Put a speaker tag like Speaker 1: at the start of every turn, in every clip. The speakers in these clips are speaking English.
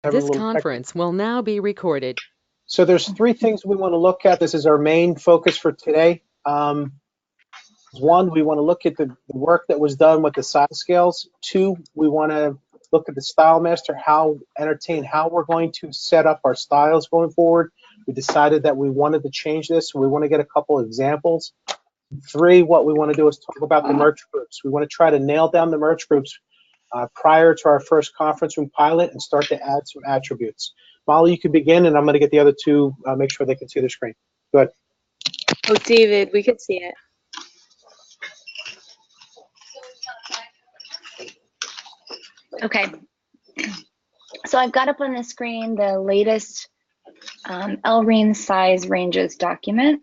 Speaker 1: Having a
Speaker 2: This
Speaker 1: little tech.
Speaker 2: conference will now be recorded.
Speaker 1: So there's three things we want to look at. This is our main focus for today. One, we want to look at the work that was done with the size scales. Two, we want to look at the style master, how we're going to set up our styles going forward. We decided that we wanted to change this, so we want to get a couple of examples. Three, what we want to do is talk about the merge groups. We want to try to nail down the merge groups prior to our first conference room pilot and start to add some attributes. Molly, you can begin, and I'm going to get the other two, make sure they can see the screen. Go ahead.
Speaker 3: Oh, David, we could see it.
Speaker 4: Okay, so I've got up on the screen the latest LREAN size ranges document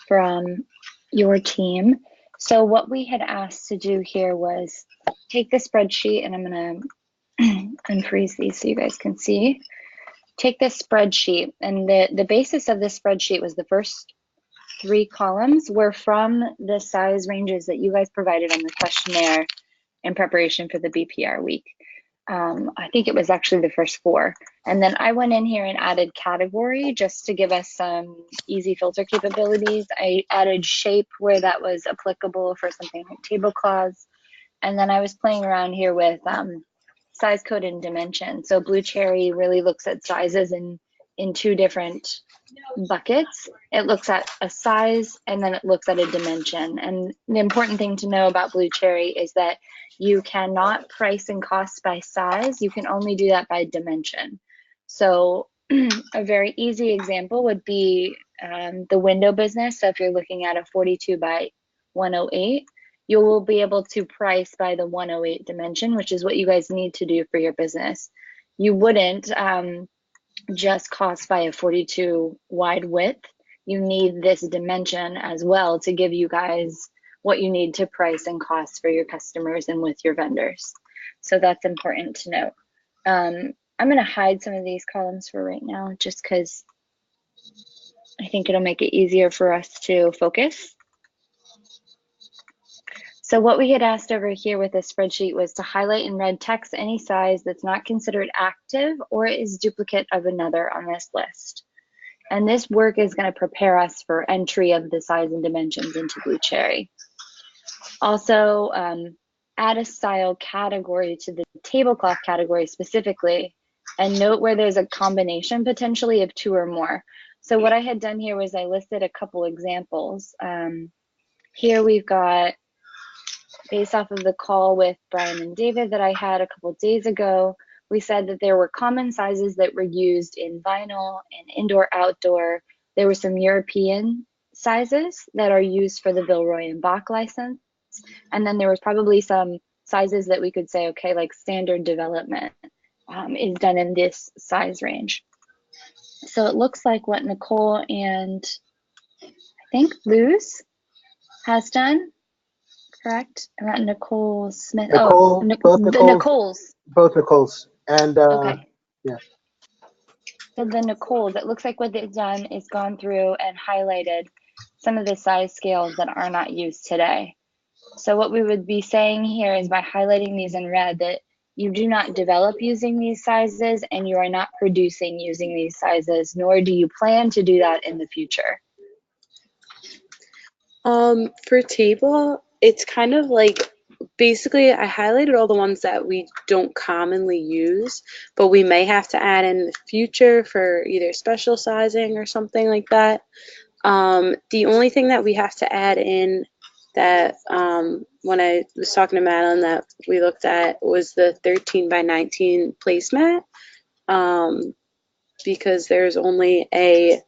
Speaker 4: from your team. So what we had asked to do here was take the spreadsheet, and I'm going to unfreeze these so you guys can see. Take this spreadsheet, and the basis of this spreadsheet was the first 3 columns were from the size ranges that you guys provided on the questionnaire in preparation for the BPR week. I think it was actually the first 4. And then I went in here and added category just to give us some easy filter capabilities. I added shape where that was applicable for something like tablecloths. And then I was playing around here with size code and dimension. So Blue Cherry really looks at sizes in 2 different buckets. It looks at a size and then it looks at a dimension. And the important thing to know about Blue Cherry is that you cannot price and cost by size. You can only do that by dimension. So a very easy example would be the window business. So if you're looking at a 42 by 108, you will be able to price by the 108 dimension, which is what you guys need to do for your business. You wouldn't just cost by a 42 wide width. You need this dimension as well to give you guys what you need to price and cost for your customers and with your vendors. So that's important to note. I'm going to hide some of these columns for right now just because I think it'll make it easier for us to focus. So what we had asked over here with this spreadsheet was to highlight in red text any size that's not considered active or is duplicate of another on this list. And this work is going to prepare us for entry of the size and dimensions into Blue Cherry. Also, add a style category to the tablecloth category specifically, and note where there's a combination potentially of 2 or more. So what I had done here was I listed a couple examples. Here we've got, based off of the call with Brian and David that I had a couple days ago, we said that there were common sizes that were used in vinyl and indoor outdoor. There were some European sizes that are used for the Villeroy and Bach license. And then there was probably some sizes that we could say, okay, like standard development is done in this size range. So it looks like what Nicole and I think Luz has done, correct? Not Nicole Smith.
Speaker 1: Nicole, both
Speaker 4: Nicoles.
Speaker 1: Both Nicoles. And
Speaker 4: okay.
Speaker 1: Yeah.
Speaker 4: So the Nicoles, it looks like what they've done is gone through and highlighted some of the size scales that are not used today. So what we would be saying here is by highlighting these in red that you do not develop using these sizes and you are not producing using these sizes, nor do you plan to do that in the future.
Speaker 3: For table, it's kind of like, basically I highlighted all the ones that we don't commonly use, but we may have to add in the future for either special sizing or something like that. The only thing that we have to add in that when I was talking to Madeline that we looked at was the 13 by 19 placemat, because there's only a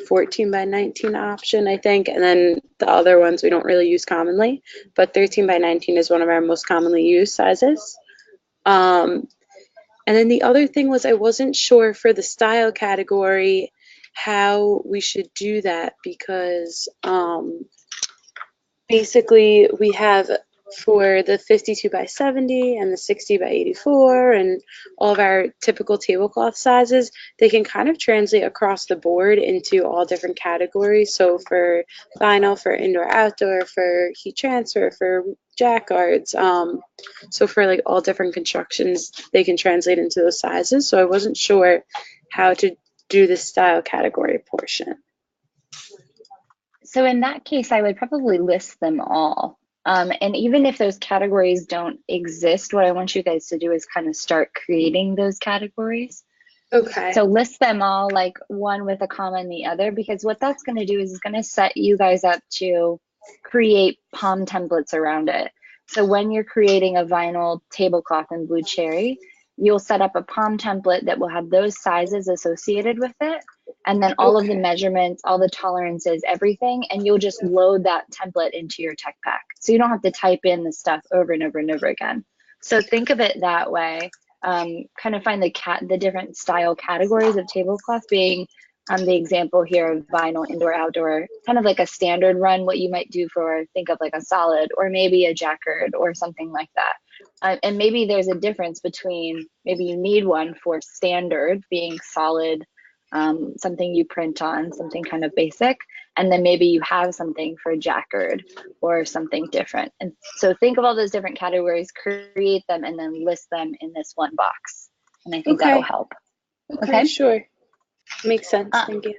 Speaker 3: 14 by 19 option, I think, and then the other ones we don't really use commonly, but 13 by 19 is one of our most commonly used sizes. And then the other thing was I wasn't sure for the style category how we should do that, because basically we have for the 52 by 70 and the 60 by 84 and all of our typical tablecloth sizes, they can kind of translate across the board into all different categories. So for vinyl, for indoor outdoor, for heat transfer, for jack guards. So for like all different constructions, they can translate into those sizes. So I wasn't sure how to do the style category portion.
Speaker 4: So in that case, I would probably list them all. And even if those categories don't exist, what I want you guys to do is kind of start creating those categories.
Speaker 3: Okay.
Speaker 4: So list them all, like one with a comma in the other, because what that's going to do is it's going to set you guys up to create POM templates around it. So when you're creating a vinyl tablecloth in Blue Cherry, you'll set up a POM template that will have those sizes associated with it, and then all of the measurements, all the tolerances, everything, and you'll just load that template into your tech pack. So you don't have to type in the stuff over and over and over again. So think of it that way. Kind of find the different style categories of tablecloth, being the example here of vinyl, indoor, outdoor, kind of like a standard run, what you might do for, think of like a solid or maybe a jacquard or something like that. And maybe there's a difference between, maybe you need one for standard, being solid, something you print on, something kind of basic, and then maybe you have something for jacquard or something different. And so think of all those different categories, create them, and then list them in this one box. And I think that'll help.
Speaker 3: Okay, sure. Makes sense. Thank you.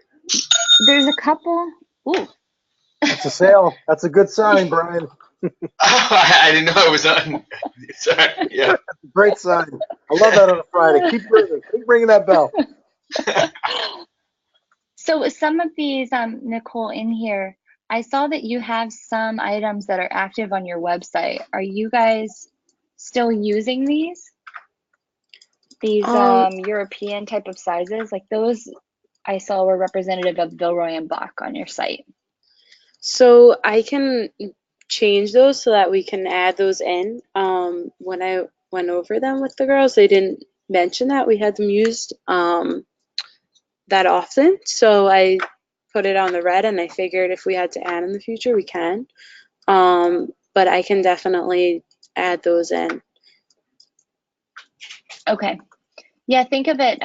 Speaker 4: There's a couple. Ooh.
Speaker 1: That's a sale. That's a good sign, Brian.
Speaker 2: I didn't know it was on. Sorry. Yeah.
Speaker 1: Great sign. I love that on a Friday. Keep ringing that bell.
Speaker 4: So some of these, Nicole, in here, I saw that you have some items that are active on your website. Are you guys still using these? These European type of sizes? Like those I saw were representative of Villeroy and Bach on your site.
Speaker 3: So I can change those so that we can add those in. When I went over them with the girls, they didn't mention that we had them used that often. So I put it on the red, and I figured if we had to add in the future, we can. But I can definitely add those in.
Speaker 4: Okay. Yeah, think of it,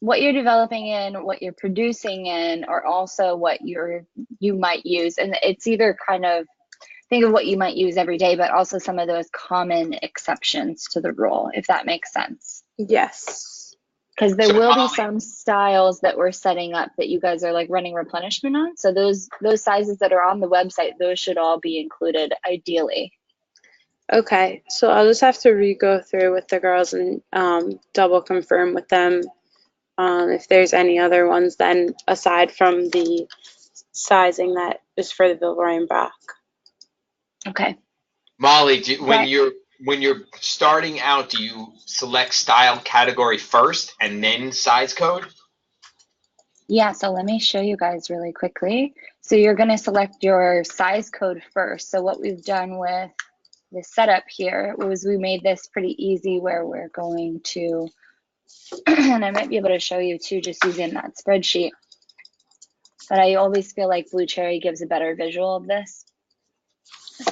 Speaker 4: what you're developing in, what you're producing in, or also what you might use. And it's either kind of, think of what you might use every day, but also some of those common exceptions to the rule, if that makes sense.
Speaker 3: Yes.
Speaker 4: Because there will be some styles that we're setting up that you guys are like running replenishment on. So those sizes that are on the website, those should all be included ideally.
Speaker 3: Okay, so I'll just have to re-go through with the girls and double confirm with them if there's any other ones then aside from the sizing that is for the Villeroy and Bach.
Speaker 4: Okay.
Speaker 2: Molly, when you're starting out, do you select style category first and then size code?
Speaker 4: Yeah, so let me show you guys really quickly. So you're going to select your size code first. So what we've done with the setup here was we made this pretty easy, where we're going to, and I might be able to show you too, just using that spreadsheet. But I always feel like Blue Cherry gives a better visual of this.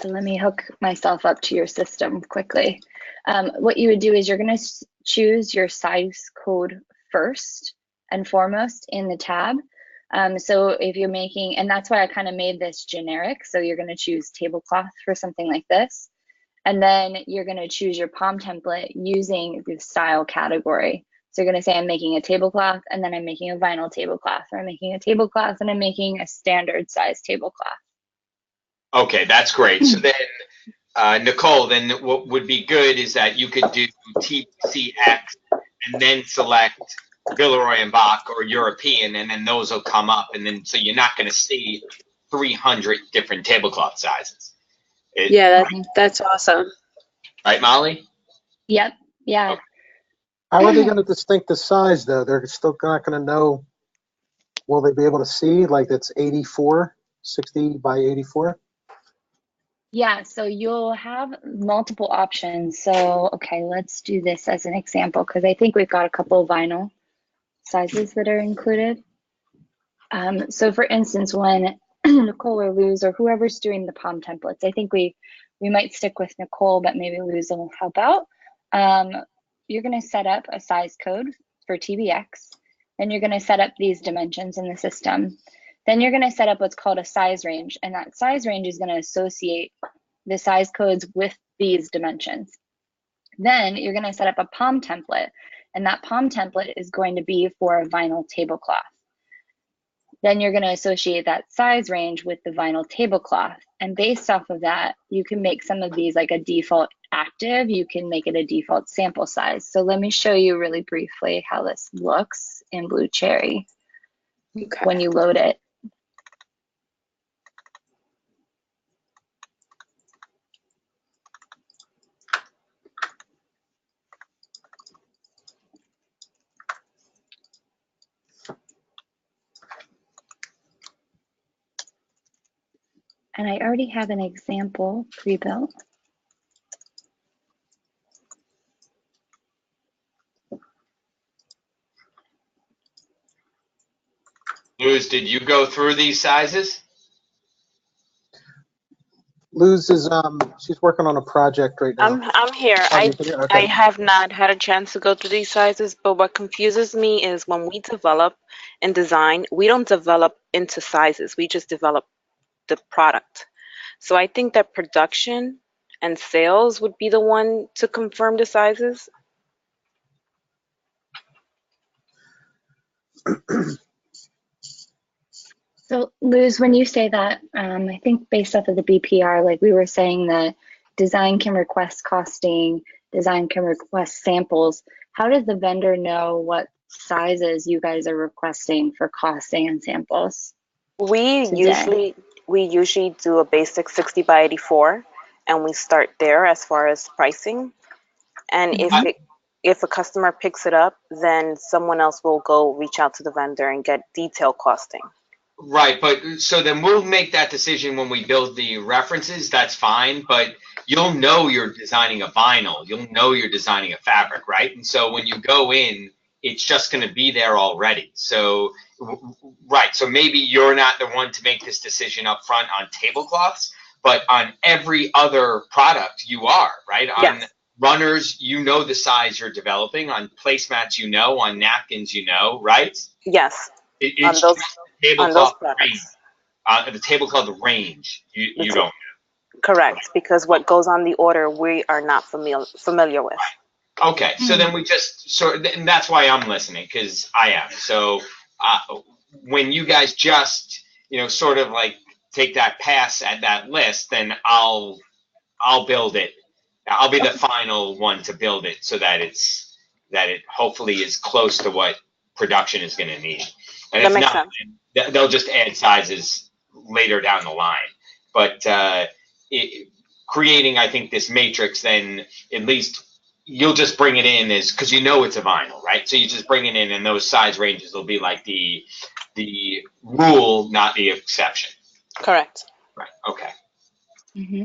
Speaker 4: So let me hook myself up to your system quickly. What you would do is you're going to choose your size code first and foremost in the tab. So if you're making, and that's why I kind of made this generic. So you're going to choose tablecloth for something like this. And then you're going to choose your POM template using the style category. So you're going to say, I'm making a tablecloth, and then I'm making a vinyl tablecloth, or I'm making a tablecloth, and I'm making a standard size tablecloth.
Speaker 2: Okay, that's great. So then, Nicole, then what would be good is that you could do TCX and then select Villeroy and Bach or European, and then those will come up. And then, so you're not going to see 300 different tablecloth sizes.
Speaker 3: Yeah, that's awesome.
Speaker 2: Right, Molly?
Speaker 4: Yep. Yeah.
Speaker 2: Okay.
Speaker 1: How are they going to distinct the size, though? They're still not going to know. Will they be able to see, like, it's 84, 60 by 84?
Speaker 4: Yeah, so you'll have multiple options. So, okay, let's do this as an example, because I think we've got a couple of vinyl sizes that are included. So for instance, when Nicole or Luz or whoever's doing the POM templates, I think we we might stick with Nicole, but maybe Luz will help out. You're going to set up a size code for TBX. Then you're going to set up these dimensions in the system. Then you're going to set up what's called a size range, and that size range is going to associate the size codes with these dimensions. Then you're going to set up a POM template, and that POM template is going to be for a vinyl tablecloth. Then you're going to associate that size range with the vinyl tablecloth, and based off of that, you can make some of these like a default active, you can make it a default sample size. So let me show you really briefly how this looks in Blue Cherry when you load it. And I already have an example pre-built.
Speaker 2: Luz, did you go through these sizes?
Speaker 1: Luz is she's working on a project right now.
Speaker 5: I'm here.
Speaker 1: Oh, you're here?
Speaker 5: I
Speaker 1: Okay.
Speaker 5: have not had a chance to go through these sizes, but what confuses me is when we develop and design, we don't develop into sizes. We just develop the product. So I think that production and sales would be the one to confirm the sizes.
Speaker 4: So Luz, when you say that, I think based off of the BPR, like we were saying that design can request costing, design can request samples. How does the vendor know what sizes you guys are requesting for costing and samples?
Speaker 5: We
Speaker 4: today?
Speaker 5: usually do a basic 60 by 84, and we start there as far as pricing. And if a customer picks it up, then someone else will go reach out to the vendor and get detailed costing.
Speaker 2: Right, but so then we'll make that decision when we build the references. That's fine, but you'll know you're designing a vinyl. You'll know you're designing a fabric, right? And so when you go in, it's just going to be there already. So, right, so maybe you're not the one to make this decision up front on tablecloths, but on every other product you are, right?
Speaker 5: Yes.
Speaker 2: On runners, you know the size you're developing. On placemats, you know. On napkins, you know, right?
Speaker 5: Yes.
Speaker 2: It's
Speaker 5: those-
Speaker 2: just the tablecloth range. The tablecloth range, you don't know.
Speaker 5: Correct, because what goes on the order we are not familiar with.
Speaker 2: Okay, so then we just and that's why I'm listening, because I am. So when you guys just sort of like take that pass at that list, then I'll build it. I'll be the final one to build it so that it hopefully is close to what production is going to need. And
Speaker 5: That
Speaker 2: if
Speaker 5: makes
Speaker 2: not,
Speaker 5: sense.
Speaker 2: they'll just add sizes later down the line. But creating, I think, this matrix, then at least you'll just bring it in as, because it's a vinyl, right? So you just bring it in, and those size ranges will be like the rule, not the exception.
Speaker 5: Correct.
Speaker 2: Right. Okay.
Speaker 4: Mm-hmm.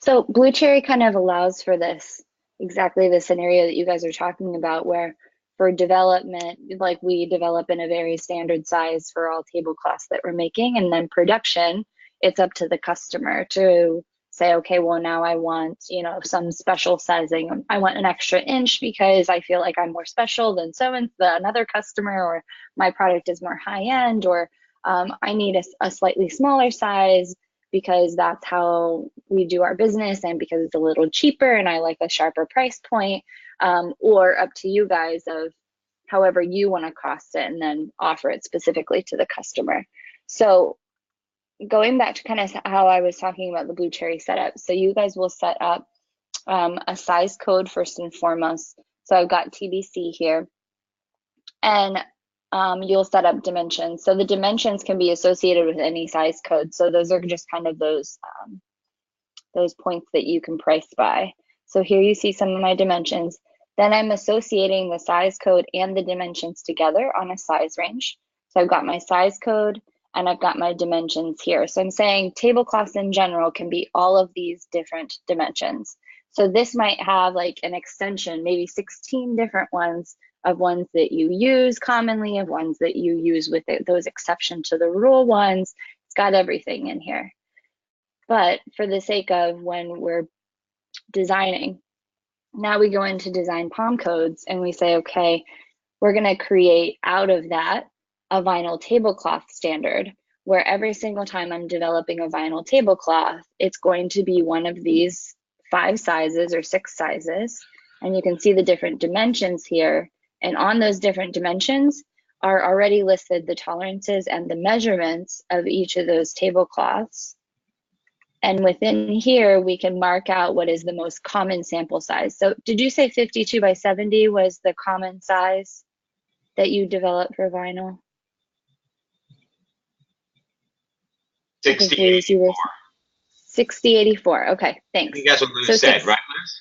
Speaker 4: So Blue Cherry kind of allows for this, exactly the scenario that you guys are talking about, where for development, like we develop in a very standard size for all tablecloths that we're making, and then production, it's up to the customer to say, okay, well, now I want, some special sizing. I want an extra inch because I feel like I'm more special than another customer, or my product is more high end, or I need a slightly smaller size because that's how we do our business, and because it's a little cheaper and I like a sharper price point, or up to you guys of however you want to cost it and then offer it specifically to the customer. So going back to kind of how I was talking about the Blue Cherry setup, so you guys will set up a size code first and foremost. So I've got TBC here, and you'll set up dimensions. So the dimensions can be associated with any size code. So those are just kind of those points that you can price by. So here you see some of my dimensions. Then I'm associating the size code and the dimensions together on a size range. So I've got my size code and I've got my dimensions here. So I'm saying tablecloths in general can be all of these different dimensions. So this might have like an extension, maybe 16 different ones, of ones that you use commonly, of ones that you use with those exception to the rule ones. It's got everything in here. But for the sake of when we're designing, now we go into design POM codes and we say, okay, we're going to create out of that a vinyl tablecloth standard, where every single time I'm developing a vinyl tablecloth, it's going to be one of these 5 sizes or 6 sizes. And you can see the different dimensions here. And on those different dimensions are already listed the tolerances and the measurements of each of those tablecloths. And within here, we can mark out what is the most common sample size. So did you say 52 by 70 was the common size that you developed for vinyl?
Speaker 2: 60,
Speaker 4: You were 6084. Okay,
Speaker 2: I
Speaker 4: thanks.
Speaker 2: think that's what Lou
Speaker 4: So
Speaker 2: said, right, Liz?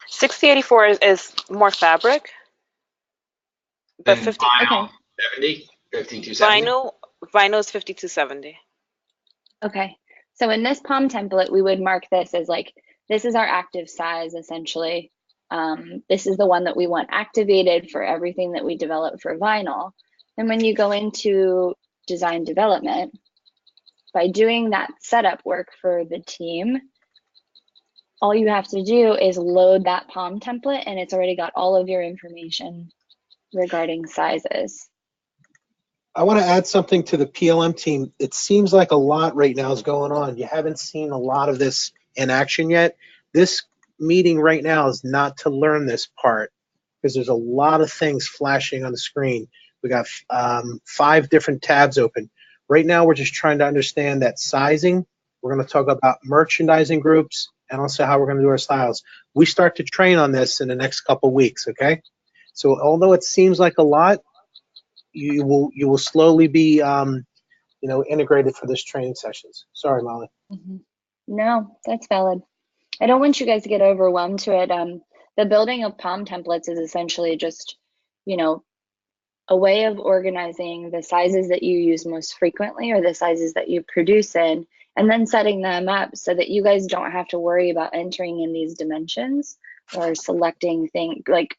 Speaker 5: 6084 is more fabric, but
Speaker 2: Then
Speaker 5: 50
Speaker 2: vinyl,
Speaker 4: Okay.
Speaker 2: 70, 5270.
Speaker 5: vinyl is 5270.
Speaker 4: Okay. So in this POM template, we would mark this as like, this is our active size essentially. This is the one that we want activated for everything that we develop for vinyl. And when you go into design development, by doing that setup work for the team, all you have to do is load that POM template and it's already got all of your information regarding sizes.
Speaker 1: I want to add something to the PLM team. It seems like a lot right now is going on. You haven't seen a lot of this in action yet. This meeting right now is not to learn this part because there's a lot of things flashing on the screen. We got 5 different tabs open. Right now, we're just trying to understand that sizing. We're going to talk about merchandising groups and also how we're going to do our styles. We start to train on this in the next couple weeks, okay? So although it seems like a lot, you will slowly be integrated for this training sessions. Sorry, Molly.
Speaker 4: No, that's valid. I don't want you guys to get overwhelmed to it. The building of POM templates is essentially just, a way of organizing the sizes that you use most frequently or the sizes that you produce in, and then setting them up so that you guys don't have to worry about entering in these dimensions or selecting things, like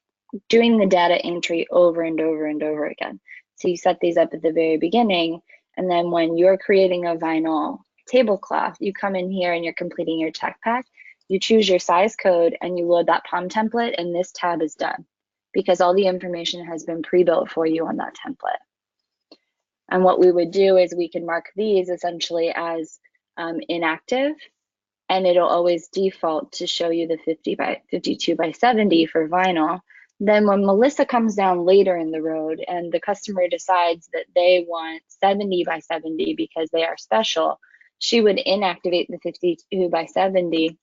Speaker 4: doing the data entry over and over and over again. So you set these up at the very beginning, and then when you're creating a vinyl tablecloth, you come in here and you're completing your tech pack, you choose your size code and you load that POM template, and this tab is done because all the information has been pre-built for you on that template. And what we would do is we can mark these essentially as inactive, and it'll always default to show you the 52 by 70 for vinyl. Then when Melissa comes down later in the road and the customer decides that they want 70 by 70 because they are special, she would inactivate the 52 by 70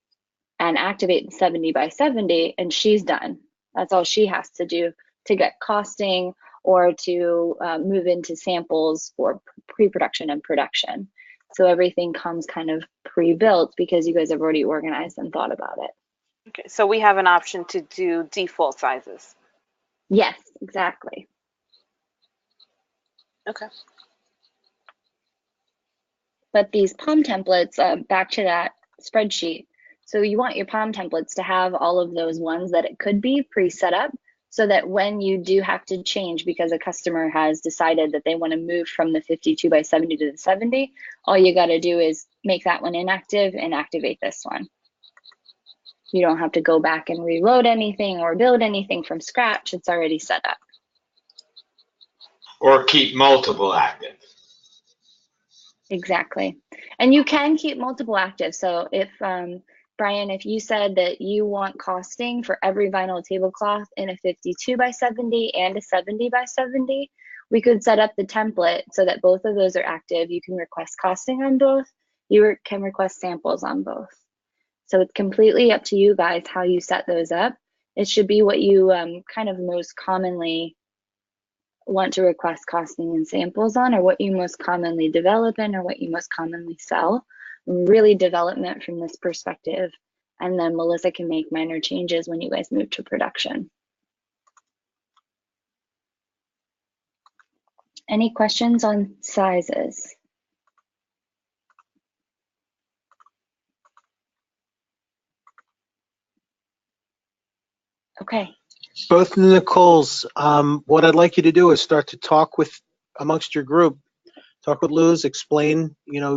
Speaker 4: and activate the 70 by 70, and she's done. That's all she has to do to get costing or to move into samples for pre-production and production. So everything comes kind of pre-built because you guys have already organized and thought about it.
Speaker 5: Okay, so we have an option to do default sizes.
Speaker 4: Yes, exactly.
Speaker 5: Okay.
Speaker 4: But these POM templates, back to that spreadsheet. So you want your POM templates to have all of those ones that it could be pre-set up so that when you do have to change because a customer has decided that they want to move from the 52 by 70 to the 70, all you got to do is make that one inactive and activate this one. You don't have to go back and reload anything or build anything from scratch. It's already set up.
Speaker 2: Or keep multiple active.
Speaker 4: Exactly. And you can keep multiple active. So if, Brian, if you said that you want costing for every vinyl tablecloth in a 52 by 70 and a 70 by 70, we could set up the template so that both of those are active. You can request costing on both. You can request samples on both. So it's completely up to you guys how you set those up. It should be what you kind of most commonly want to request costing and samples on, or what you most commonly develop in, or what you most commonly sell. Really development from this perspective. And then Melissa can make minor changes when you guys move to production. Any questions on sizes? Okay.
Speaker 1: Both Nicoles, what I'd like you to do is start to talk with amongst your group talk with Luz, explain,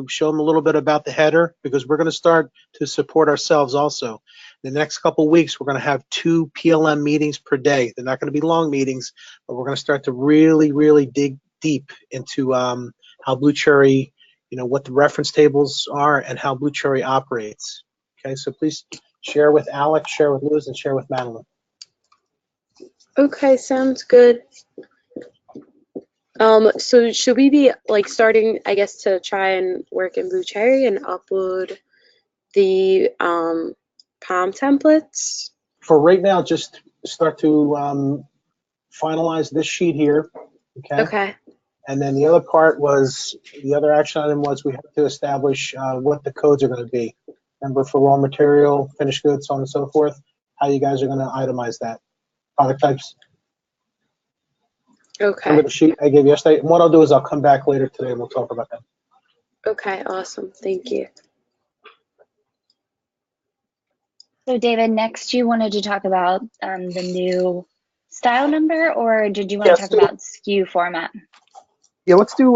Speaker 1: show them a little bit about the header, because we're going to start to support ourselves also. The next couple of weeks, we're going to have 2 PLM meetings per day. They're not going to be long meetings, but we're going to start to really, really dig deep into how Blue Cherry, what the reference tables are and how Blue Cherry operates. Okay, so please share with Alex, share with Luz, and share with Madeline.
Speaker 3: Okay, sounds good. So should we be like starting, I guess, to try and work in Blue Cherry and upload the POM templates?
Speaker 1: For right now, just start to finalize this sheet here. Okay.
Speaker 3: Okay.
Speaker 1: And then the other part was, the other action item was we have to establish what the codes are going to be. Remember, for raw material, finished goods, so on and so forth, how you guys are going to itemize that. Product types.
Speaker 3: Okay.
Speaker 1: Remember the sheet I gave you yesterday? And what I'll do is I'll come back later today and we'll talk about that.
Speaker 3: Okay, awesome. Thank you.
Speaker 4: So David, next you wanted to talk about the new style number, or did you want to talk about SKU format?
Speaker 1: Yeah, let's do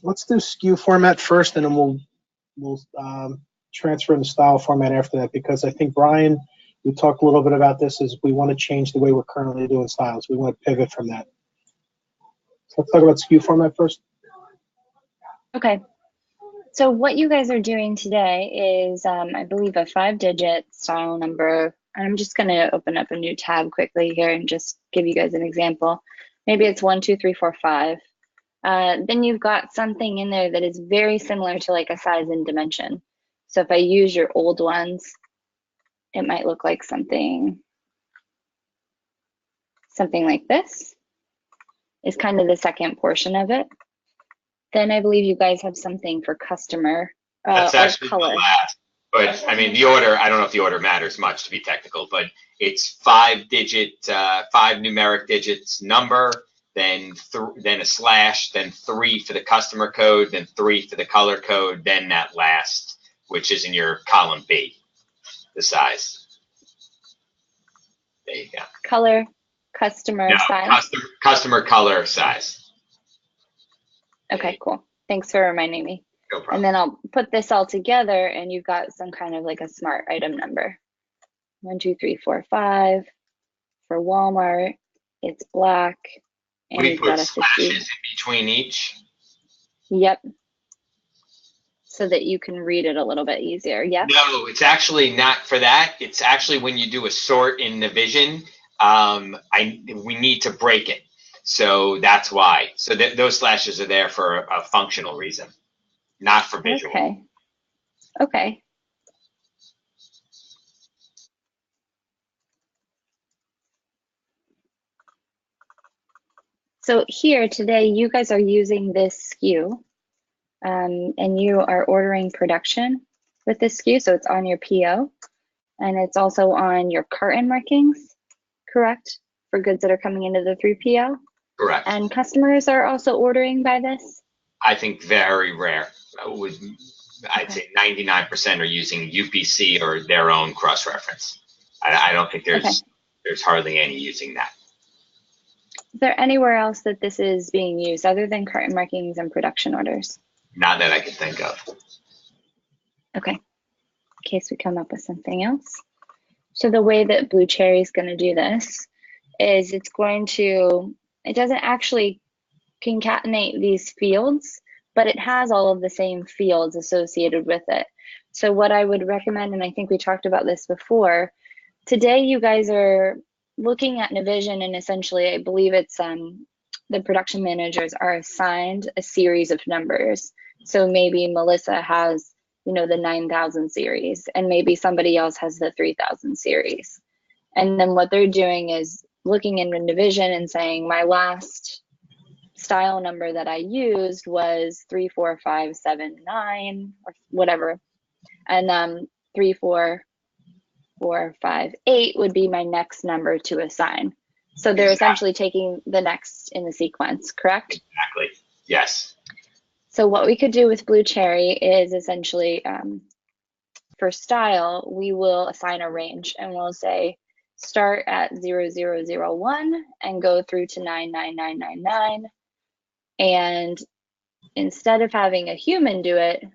Speaker 1: SKU format first, and then we'll transfer into style format after that, because I think, Brian, we talked a little bit about this, is we want to change the way we're currently doing styles. We want to pivot from that. So let's talk about SKU format first.
Speaker 4: Okay. So what you guys are doing today is, I believe, a 5-digit style number. I'm just going to open up a new tab quickly here and just give you guys an example. Maybe it's 1, 2, 3, 4, 5. Then you've got something in there that is very similar to like a size and dimension. So if I use your old ones, it might look like something like this is kind of the second portion of it. Then I believe you guys have something for customer
Speaker 2: That's
Speaker 4: or
Speaker 2: actually
Speaker 4: color.
Speaker 2: the last. But I mean, the order, I don't know if the order matters much, to be technical, but it's 5-digit, 5 numeric digits number, then a slash, then 3 for the customer code, then 3 for the color code, then that last, which is in your column B, the size. There you go.
Speaker 4: Color, customer,
Speaker 2: No,
Speaker 4: size.
Speaker 2: customer color size.
Speaker 4: Okay, cool. Thanks for reminding me.
Speaker 2: No problem.
Speaker 4: And then I'll put this all together and you've got some kind of like a smart item number. 1, 2, 3, 4, 5. For Walmart, it's black. And
Speaker 2: We
Speaker 4: you've
Speaker 2: put
Speaker 4: got a 50.
Speaker 2: slashes in between each.
Speaker 4: Yep. So that you can read it a little bit easier. Yep.
Speaker 2: No, it's actually not for that. It's actually when you do a sort in Navision, we need to break it. So that's why. So those slashes are there for a functional reason, not for visual.
Speaker 4: Okay. Okay. So here today, you guys are using this SKU, and you are ordering production with this SKU. So it's on your PO, and it's also on your carton markings, correct? For goods that are coming into the 3PL.
Speaker 2: Correct.
Speaker 4: And customers are also ordering by this?
Speaker 2: I think very rare. I'd say 99% are using UPC or their own cross-reference. I don't think there's hardly any using that.
Speaker 4: Is there anywhere else that this is being used other than carton markings and production orders?
Speaker 2: Not that I can think of.
Speaker 4: Okay, in case we come up with something else. So the way that Blue Cherry is going to do this is it doesn't actually concatenate these fields, but it has all of the same fields associated with it. So what I would recommend, and I think we talked about this before, today you guys are looking at Navision, and essentially I believe it's the production managers are assigned a series of numbers. So maybe Melissa has, the 9,000 series, and maybe somebody else has the 3,000 series. And then what they're doing is looking in Navision and saying, my last style number that I used was 3, 4, 5, 7, 9, or whatever. And 3, 4, 4, 5, 8 would be my next number to assign. So they're essentially taking the next in the sequence, correct?
Speaker 2: Exactly. Yes.
Speaker 4: So what we could do with Blue Cherry is essentially for style, we will assign a range and we'll say start at 0001 and go through to 99999. And instead of having a human do it,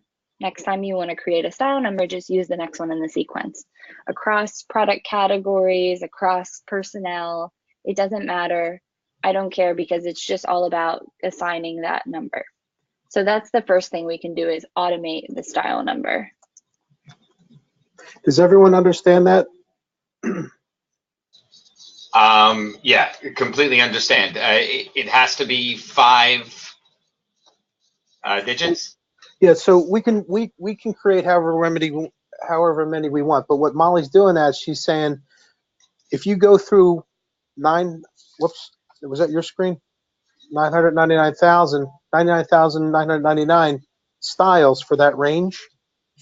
Speaker 4: next time you want to create a style number, just use the next one in the sequence. Across product categories, across personnel, it doesn't matter. I don't care, because it's just all about assigning that number. So that's the first thing we can do, is automate the style number.
Speaker 1: Does everyone understand that?
Speaker 2: Yeah, completely understand. It has to be 5 digits.
Speaker 1: Yeah, so we can create however many we want. But what Molly's doing, that she's saying, if you go through whoops, was that your screen? 99,999 styles for that range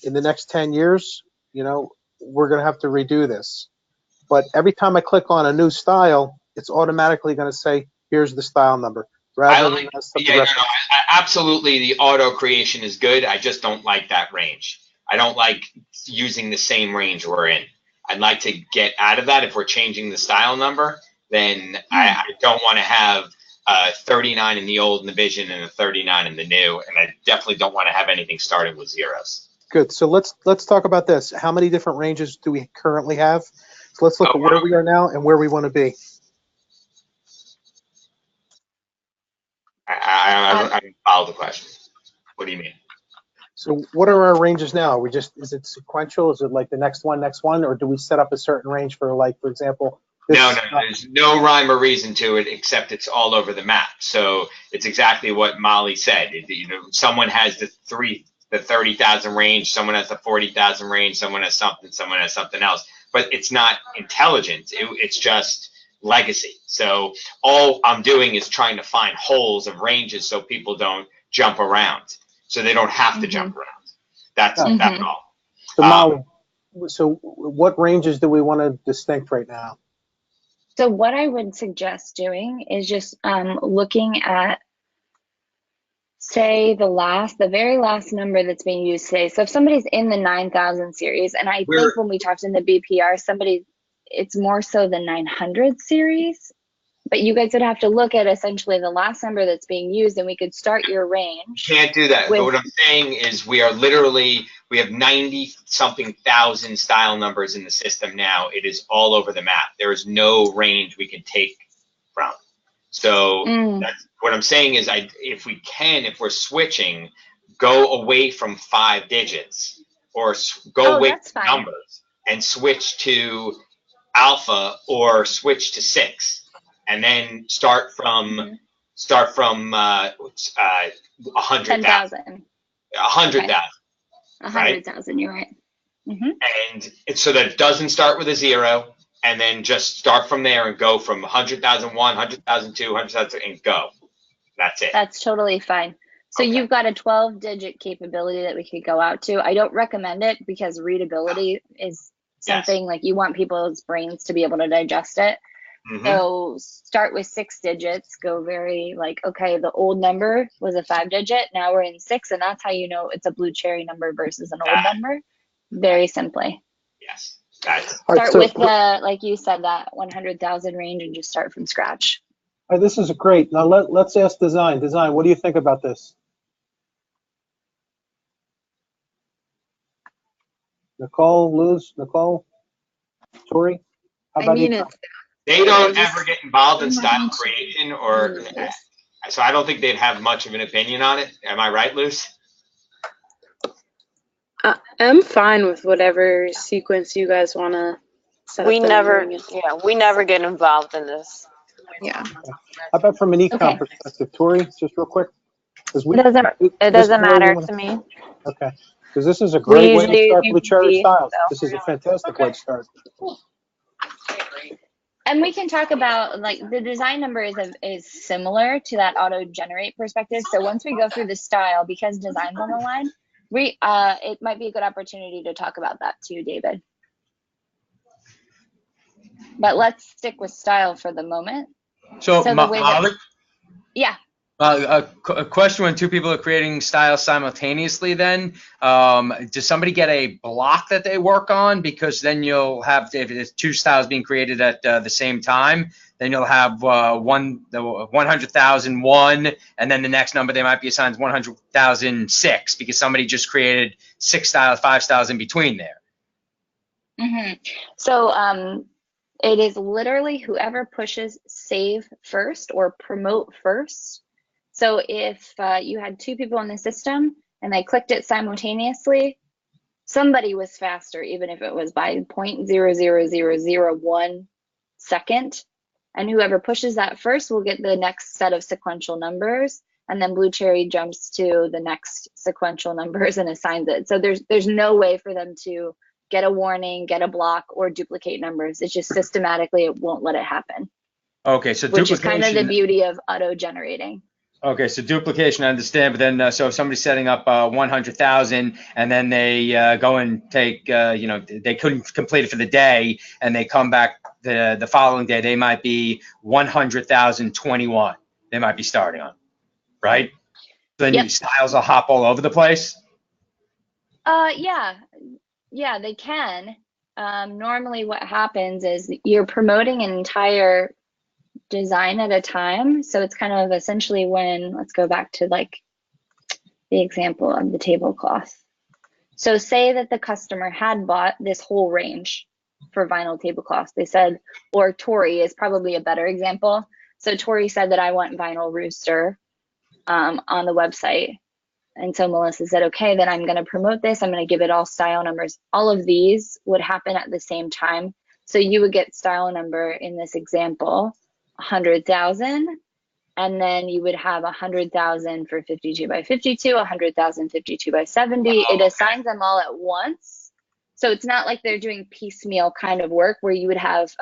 Speaker 1: in the next 10 years, we're going to have to redo this. But every time I click on a new style, it's automatically going to say, here's the style number, rather than us
Speaker 2: Yeah, no, absolutely. The auto creation is good. I just don't like that range. I don't like using the same range we're in. I'd like to get out of that. If we're changing the style number, then I don't want to have 39 in the old Navision and a 39 in the new, and I definitely don't want to have anything starting with zeros.
Speaker 1: Good. So let's talk about this. How many different ranges do we currently have? So let's look at where we are now and where we want to be.
Speaker 2: I don't follow the question. What do you mean?
Speaker 1: So what are our ranges now? Is it sequential? Is it like the next one, or do we set up a certain range for, like, for example?
Speaker 2: No, there's no rhyme or reason to it, except it's all over the map. So it's exactly what Molly said. Someone has the 30,000 range, someone has the 40,000 range, someone has something else. But it's not intelligent. It's just legacy. So all I'm doing is trying to find holes of ranges so people don't jump around. So they don't have to jump around. That's all.
Speaker 1: So Molly, so what ranges do we want to distinct right now?
Speaker 4: So what I would suggest doing is just looking at, say, the very last number that's being used today. So if somebody's in the 9,000 series, and I think when we talked in the BPR, it's more so the 900 series, but you guys would have to look at essentially the last number that's being used, and we could start your range.
Speaker 2: Can't do that. But what I'm saying is we have 90-something thousand style numbers in the system now. It is all over the map. There is no range we can take from. So that's what I'm saying is, if we're switching, go away from 5 digits, or go away from numbers and switch to alpha, or switch to 6, and then start from 100,000.
Speaker 4: 10,000.
Speaker 2: 100,000.
Speaker 4: 100,000. You're right.
Speaker 2: And so that it doesn't start with a 0, and then just start from there and go from 100,001, 100,002, 100,000, and go. That's it.
Speaker 4: That's totally fine. So you've got a 12-digit capability that we could go out to. I don't recommend it, because readability is something like you want people's brains to be able to digest it. So start with 6 digits, go very okay, the old number was a 5-digit, now we're in 6, and that's how you know it's a blue cherry number versus an old number. Very simply.
Speaker 2: Yes.
Speaker 4: Start with like you said, that 100,000 range, and just start from scratch.
Speaker 1: All right, this is great. Now let's ask Design. Design, what do you think about this? Nicole, Luz, Tori, how about you?
Speaker 2: They don't ever get involved in style creation, so I don't think they'd have much of an opinion on it. Am I right, Luz?
Speaker 3: I'm fine with whatever sequence you guys want to set up.
Speaker 5: We never get involved in this.
Speaker 3: Yeah.
Speaker 1: How about from an econ perspective, Tori, just real quick?
Speaker 6: It doesn't matter to me.
Speaker 1: Okay, because this is a great way to start with cherry styles.
Speaker 6: so.
Speaker 1: This is a fantastic way to start.
Speaker 4: And we can talk about, the design number is similar to that auto generate perspective. So once we go through the style, because design's on the line, it might be a good opportunity to talk about that too, David. But let's stick with style for the moment.
Speaker 2: So Molly?
Speaker 4: Yeah.
Speaker 7: A question: when two people are creating styles simultaneously, then does somebody get a block that they work on? Because then you'll have, if there's two styles being created at the same time, then you'll have the 100,001, and then the next number they might be assigned is 100,006 because somebody just created 6 styles, 5 styles in between there.
Speaker 4: So it is literally whoever pushes save first or promote first. So if you had two people in the system and they clicked it simultaneously, somebody was faster, even if it was by 0.00001 second. And whoever pushes that first will get the next set of sequential numbers. And then Blue Cherry jumps to the next sequential numbers and assigns it. So there's no way for them to get a warning, get a block, or duplicate numbers. It's just systematically, it won't let it happen.
Speaker 7: Okay, so
Speaker 4: which is kind of the beauty of auto-generating.
Speaker 7: Okay, so duplication, I understand, but then so if somebody's setting up 100,000 and then they go and take, they couldn't complete it for the day and they come back the following day, they might be 100,021. They might be starting on, right? Then
Speaker 4: Yep.
Speaker 7: styles will hop all over the place?
Speaker 4: Yeah, they can. Normally what happens is you're promoting an entire design at a time. So it's kind of essentially when, let's go back to like the example of the tablecloth. So say that the customer had bought this whole range for vinyl tablecloths. They said, or Tori is probably a better example. So Tori said that I want vinyl rooster on the website. And so Melissa said, okay, then I'm going to promote this. I'm going to give it all style numbers. All of these would happen at the same time. So you would get style number in this example, 100,000, and then you would have 100,000 for 52 by 52, 100,000 52 by 70. It assigns them all at once. So it's not like they're doing piecemeal kind of work where you would have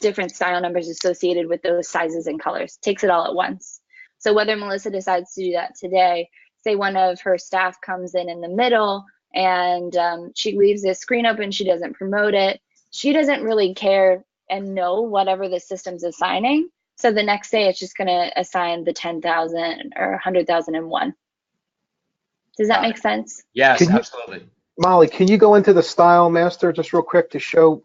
Speaker 4: different style numbers associated with those sizes and colors. It takes it all at once. So whether Melissa decides to do that today, say one of her staff comes in the middle and she leaves this screen open, she doesn't promote it, she doesn't really care and know whatever the system's assigning. So the next day it's just going to assign the 10,000 or 100,001. Does that make sense?
Speaker 7: Yes, absolutely.
Speaker 1: Molly, can you go into the style master just real quick to show?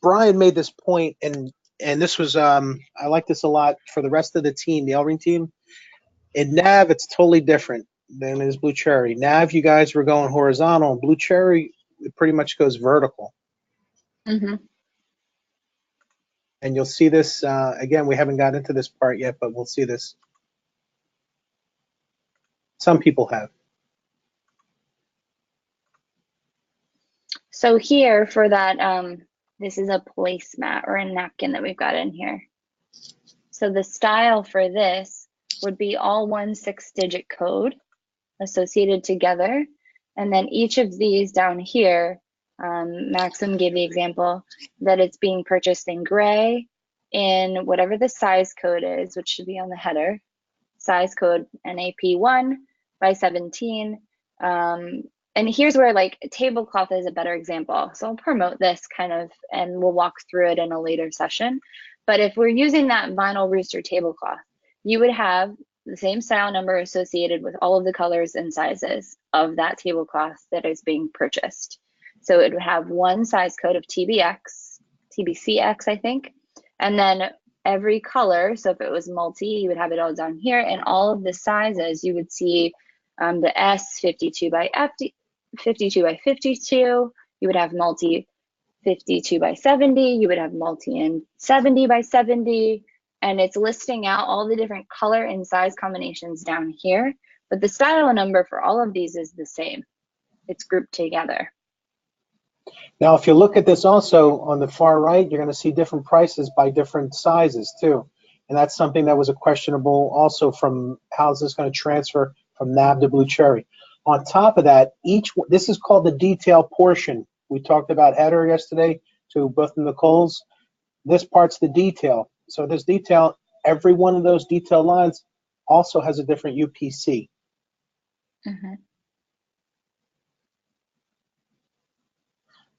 Speaker 1: Brian made this point, and this was I like this a lot for the rest of the team, the Elring team. In Nav, it's totally different than it is Blue Cherry. Nav, you guys were going horizontal. Blue Cherry, it pretty much goes vertical.
Speaker 4: Mm-hmm.
Speaker 1: And you'll see this, again, we haven't got into this part yet, but we'll see this. Some people have.
Speaker 4: So here for that, this is a placemat or a napkin that we've got in here. So the style for this would be all 1 6-digit code associated together. And then each of these down here, Maxim gave the example that it's being purchased in gray in whatever the size code is, which should be on the header, size code NAP1 by 17. And here's where like tablecloth is a better example. So I'll promote this kind of, and we'll walk through it in a later session. But if we're using that vinyl rooster tablecloth, you would have the same style number associated with all of the colors and sizes of that tablecloth that is being purchased. So it would have one size code of TBCX, I think. And then every color, so if it was multi, you would have it all down here. And all of the sizes, you would see the S 52 by 52. You would have multi 52 by 70. You would have multi and 70 by 70. And it's listing out all the different color and size combinations down here. But the style number for all of these is the same. It's grouped together.
Speaker 1: Now, if you look at this also on the far right, you're going to see different prices by different sizes too. And that's something that was a questionable also from how's this going to transfer from Nav to Blue Cherry. On top of that, this is called the detail portion. We talked about header yesterday to both of Nicole's. This part's the detail. So this detail, every one of those detail lines also has a different UPC.
Speaker 4: Mm-hmm.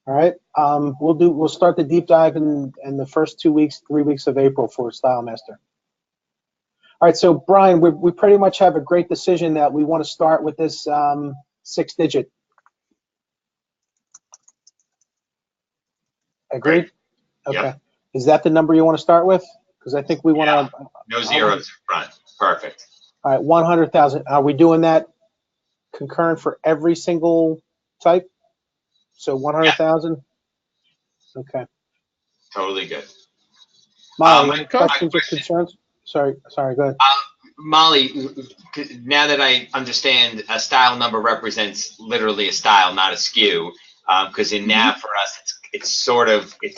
Speaker 1: All right, we'll start the deep dive in the first 2 weeks, 3 weeks of April for Style Master. All right, so Brian, we pretty much have a great decision that we want to start with this 6-digit. Agreed?
Speaker 2: Great.
Speaker 1: Okay.
Speaker 2: Yep.
Speaker 1: Is that the number you want to start with? Because I think we want to.
Speaker 2: No zeros in front. Perfect.
Speaker 1: All right, 100,000. Are we doing that concurrent for every single type? So 100,000? Okay.
Speaker 2: Totally good.
Speaker 1: Molly, any
Speaker 4: Cool.
Speaker 1: questions or concerns? Sorry, go ahead.
Speaker 2: Molly, now that I understand, a style number represents literally a style, not a SKU, because in nav for us, it's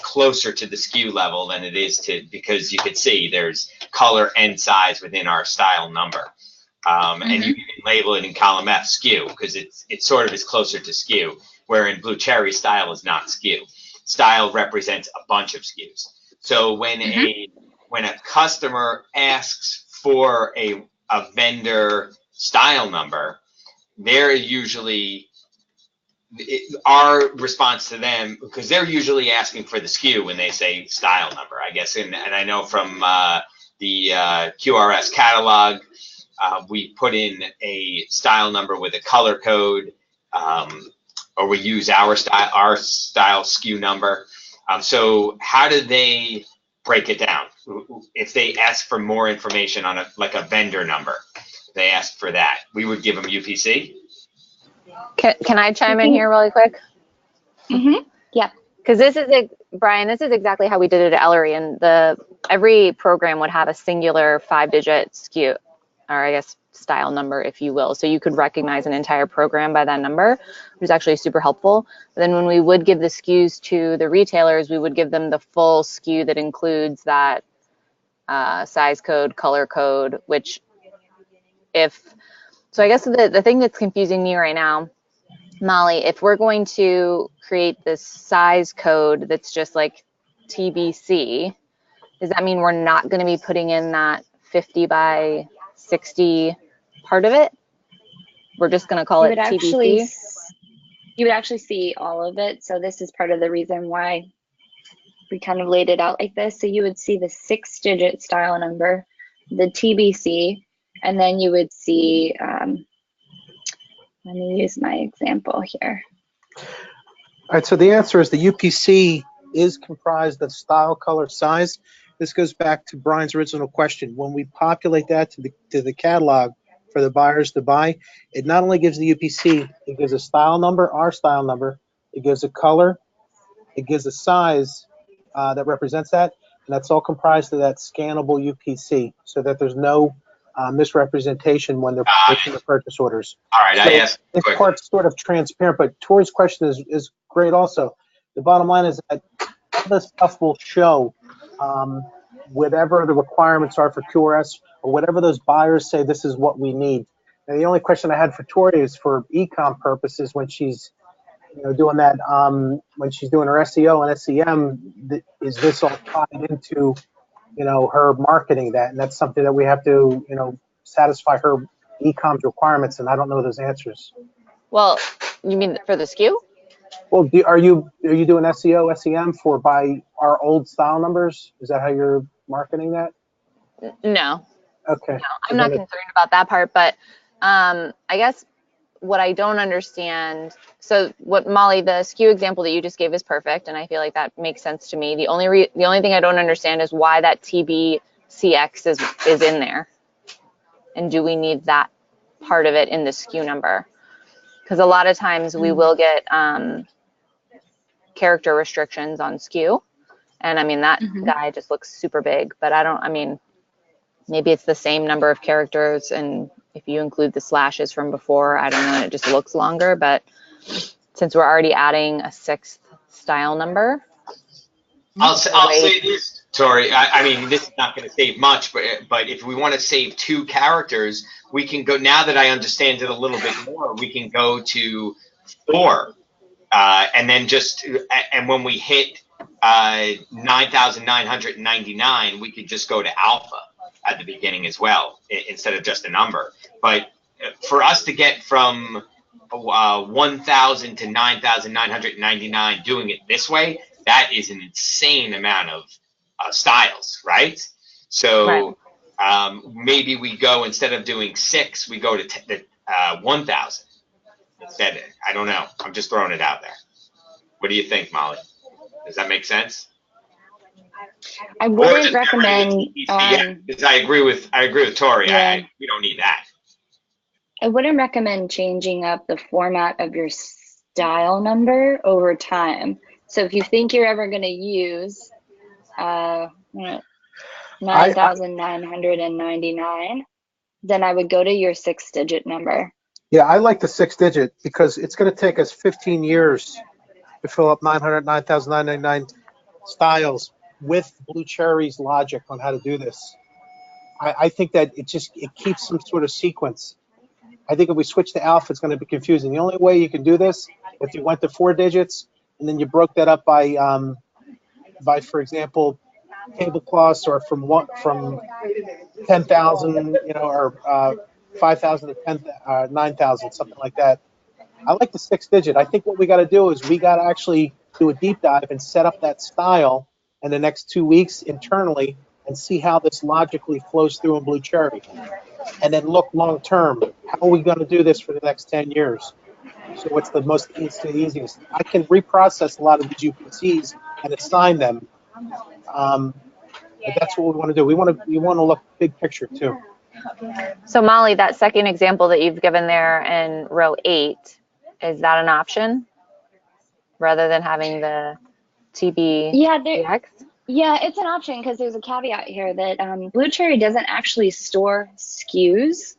Speaker 2: closer to the SKU level than it is to, because you could see there's color and size within our style number. And you can label it in column F SKU because it sort of is closer to SKU, where in Blue Cherry, style is not SKU. Style represents a bunch of SKUs. So when a customer asks for a vendor style number, they're usually our response to them, because they're usually asking for the SKU when they say style number, I guess. And I know from the QRS catalog, we put in a style number with a color code, or we use our style SKU number. So how do they break it down? If they ask for more information on a vendor number, they ask for that, we would give them UPC.
Speaker 6: Can I chime in here really quick?
Speaker 4: Yeah.
Speaker 6: Because Brian, this is exactly how we did it at Ellery, and every program would have a singular 5-digit SKU, or I guess style number, if you will. So you could recognize an entire program by that number, which is actually super helpful. But then when we would give the SKUs to the retailers, we would give them the full SKU that includes that size code, color code, which so I guess the thing that's confusing me right now, Molly, if we're going to create this size code that's just like TBC, does that mean we're not going to be putting in that 50 by 60 part of it? We're just going to call it TBC?
Speaker 4: You would actually see all of it. So this is part of the reason why we kind of laid it out like this. So you would see the 6-digit style number, the TBC, and then you would see, let me use my example here.
Speaker 1: All right, so the answer is the UPC is comprised of style, color, size. This goes back to Brian's original question. When we populate that to the catalog for the buyers to buy, it not only gives the UPC, it gives a style number, our style number, it gives a color, it gives a size that represents that, and that's all comprised of that scannable UPC, so that there's no misrepresentation when they're making the purchase orders.
Speaker 2: All right,
Speaker 1: So
Speaker 2: I asked.
Speaker 1: this part's sort of transparent, but Tori's question is great also. The bottom line is that all this stuff will show whatever the requirements are for QRS, or whatever those buyers say this is what we need. And the only question I had for Tori is for e-com purposes, when she's doing that, when she's doing her SEO and SEM, is this all tied into her marketing that? And that's something that we have to satisfy her e-com's requirements, and I don't know those answers.
Speaker 6: Well, you mean for the SKU?
Speaker 1: Well, are you doing SEO, SEM by our old style numbers? Is that how you're marketing that?
Speaker 6: No.
Speaker 1: Okay.
Speaker 6: No, I'm not concerned about that part, but I guess what I don't understand, so what Molly, the SKU example that you just gave is perfect, and I feel like that makes sense to me. The only thing I don't understand is why that TBCX is in there, and do we need that part of it in the SKU number? Because a lot of times we will get character restrictions on SKU, and I mean that guy just looks super big, but maybe it's the same number of characters, and if you include the slashes from before, I don't know, it just looks longer. But since we're already adding a 6th style number,
Speaker 2: I'll say this, Tori. I mean, this is not going to save much, but if we want to save 2 characters, we can go. Now that I understand it a little bit more, we can go to 4, and then and when we hit 9,999, we could just go to alpha at the beginning as well, instead of just a number. But for us to get from 1,000 to 9,999 doing it this way, that is an insane amount of styles, right? So maybe we go, instead of doing 6, we go to 1,000 instead. I don't know. I'm just throwing it out there. What do you think, Molly? Does that make sense?
Speaker 4: I
Speaker 2: Or
Speaker 4: wouldn't
Speaker 2: just get rid of
Speaker 4: recommend.
Speaker 2: the TBCX, because I agree with Tori.
Speaker 4: Yeah.
Speaker 2: We don't need that.
Speaker 4: I wouldn't recommend changing up the format of your style number over time. So if you think you're ever going to use 9,999, then I would go to your 6-digit number.
Speaker 1: Yeah, I like the 6-digit because it's going to take us 15 years to fill up 909,999 styles with Blue Cherry's logic on how to do this. I think that it keeps some sort of sequence. I think if we switch to alpha, it's going to be confusing. The only way you can do this, if you went to 4 digits and then you broke that up by for example, tablecloths, or from 10,000, or 5,000 to 9,000, something like that. I like the 6-digit. I think what we got to do is we got to actually do a deep dive and set up that style in the next 2 weeks internally and see how this logically flows through in Blue Cherry. And then look long term. How are we going to do this for the next 10 years? So what's the easiest? I can reprocess a lot of these UPCs and assign them. But that's what we want to do. We want to look big picture too.
Speaker 6: So Molly, that second example that you've given there in row 8, is that an option rather than having the TBCX?
Speaker 4: Yeah, it's an option because there's a caveat here that Blue Cherry doesn't actually store SKUs.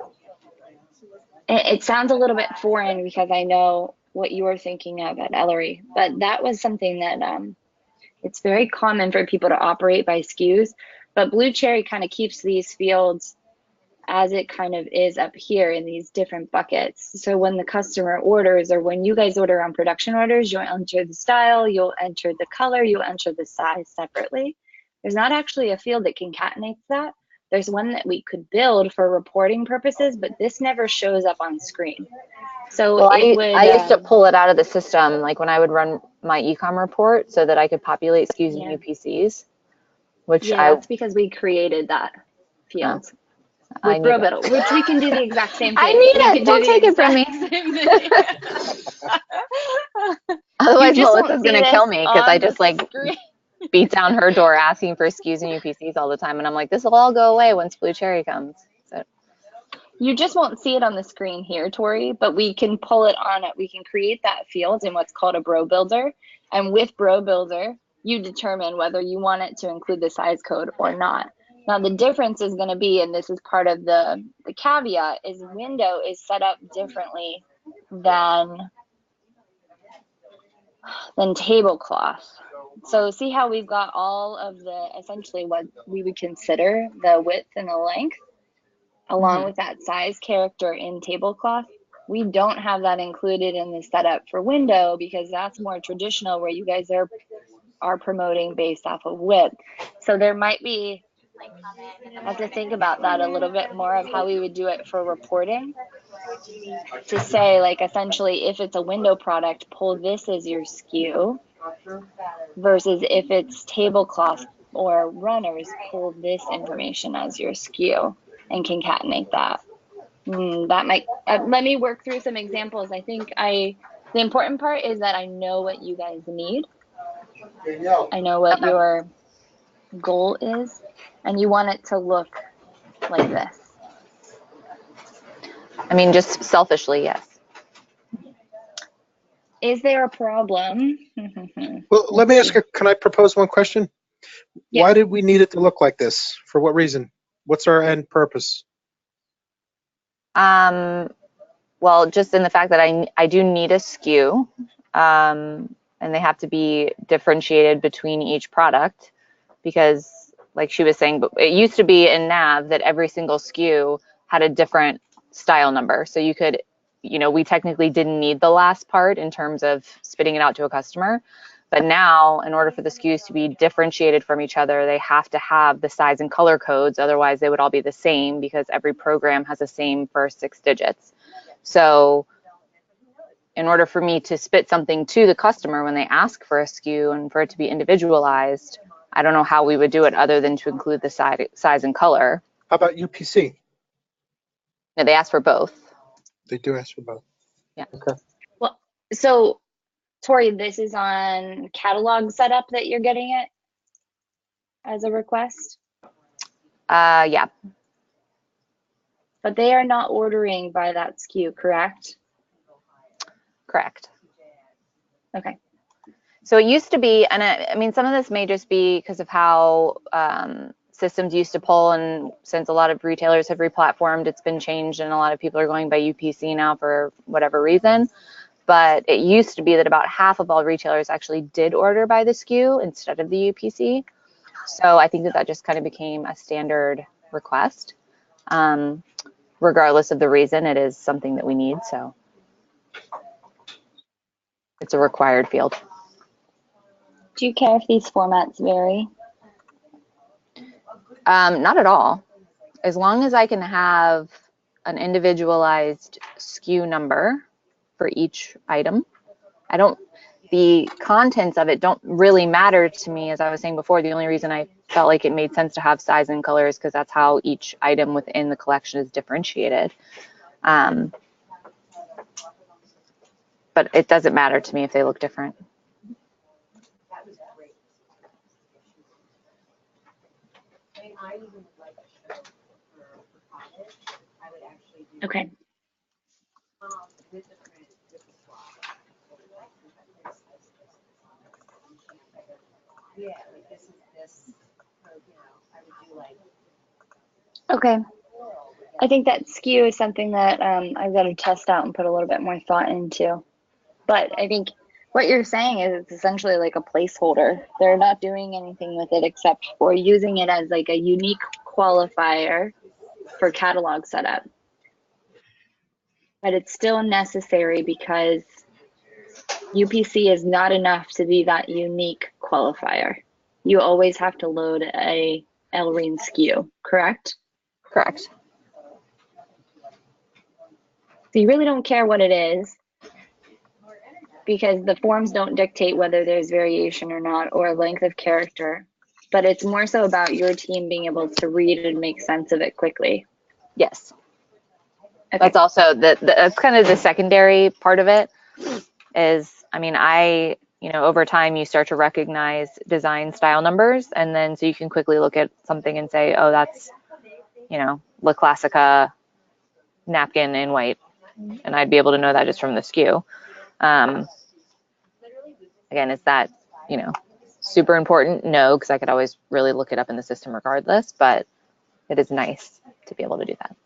Speaker 4: It sounds a little bit foreign because I know what you were thinking of at Ellery, but that was something that it's very common for people to operate by SKUs, but Blue Cherry kind of keeps these fields as it kind of is up here in these different buckets. So when the customer orders, or when you guys order on production orders, you'll enter the style, you'll enter the color, you'll enter the size separately. There's not actually a field that concatenates that. There's one that we could build for reporting purposes, but this never shows up on screen. So
Speaker 6: well, I used to pull it out of the system, like when I would run my ecom report, so that I could populate SKUs and UPCs.
Speaker 4: That's because we created that field. With Bro-Builder, which we can do the exact same thing.
Speaker 6: I need it. Don't take it from me. Otherwise, Melissa's going to kill me because I just beat down her door asking for SKUs and UPCs all the time. And I'm like, this will all go away once Blue Cherry comes. So
Speaker 4: you just won't see it on the screen here, Tori, but we can pull it on it. We can create that field in what's called a Bro-Builder. And with Bro-Builder, you determine whether you want it to include the size code or not. Now the difference is going to be, and this is part of the caveat, is window is set up differently than tablecloth. So see how we've got all of the, essentially what we would consider the width and the length, along with that size character in tablecloth. We don't have that included in the setup for window because that's more traditional, where you guys are promoting based off of width. So there might be, I have to think about that a little bit more of how we would do it for reporting, to say, like, essentially, if it's a window product, pull this as your SKU, versus if it's tablecloth or runners, pull this information as your SKU and concatenate that. That might, let me work through some examples. I think the important part is that I know what you guys need. I know what your goal is, and you want it to look like this.
Speaker 6: I mean, just selfishly, yes.
Speaker 4: Is there a problem?
Speaker 1: Well, let me ask you, can I propose one question? Yeah. Why did we need it to look like this? For what reason? What's our end purpose?
Speaker 6: Well, just in the fact that I do need a SKU, and they have to be differentiated between each product, because like she was saying, it used to be in Nav that every single SKU had a different style number. So you could, we technically didn't need the last part in terms of spitting it out to a customer. But now, in order for the SKUs to be differentiated from each other, they have to have the size and color codes. Otherwise, they would all be the same because every program has the same first 6 digits. So in order for me to spit something to the customer when they ask for a SKU and for it to be individualized, I don't know how we would do it other than to include the size and color.
Speaker 1: How about UPC?
Speaker 6: No, they asked for both.
Speaker 1: They do ask for both.
Speaker 6: Yeah.
Speaker 1: Okay.
Speaker 4: Well, so Tori, this is on catalog setup that you're getting it as a request,
Speaker 6: Yeah,
Speaker 4: but they are not ordering by that SKU, correct?
Speaker 6: correct.
Speaker 4: Okay.
Speaker 6: So it used to be, and I mean, some of this may just be because of how systems used to pull, and since a lot of retailers have replatformed, it's been changed, and a lot of people are going by UPC now for whatever reason. But it used to be that about half of all retailers actually did order by the SKU instead of the UPC. So I think that that just kind of became a standard request. Regardless of the reason, it is something that we need, so it's a required field.
Speaker 4: Do you care if these formats vary?
Speaker 6: Not at all. As long as I can have an individualized SKU number for each item. The contents of it don't really matter to me. As I was saying before, the only reason I felt like it made sense to have size and color is because that's how each item within the collection is differentiated. But it doesn't matter to me if they look different.
Speaker 4: Okay. Okay. I think that SKU is something that I've got to test out and put a little bit more thought into. But I think what you're saying is it's essentially like a placeholder. They're not doing anything with it except for using it as like a unique qualifier for catalog setup. But it's still necessary because UPC is not enough to be that unique qualifier. You always have to load a LREAN SKU, correct?
Speaker 6: Correct.
Speaker 4: So you really don't care what it is because the forms don't dictate whether there's variation or not or length of character, but it's more so about your team being able to read and make sense of it quickly.
Speaker 6: Yes.
Speaker 4: Okay.
Speaker 6: That's also that's kind of the secondary part of it is, I mean, over time you start to recognize design style numbers, and then so you can quickly look at something and say, oh, that's, La Classica napkin in white. And I'd be able to know that just from the SKU. Again, is that, super important? No, because I could always really look it up in the system regardless, but it is nice to be able to do that.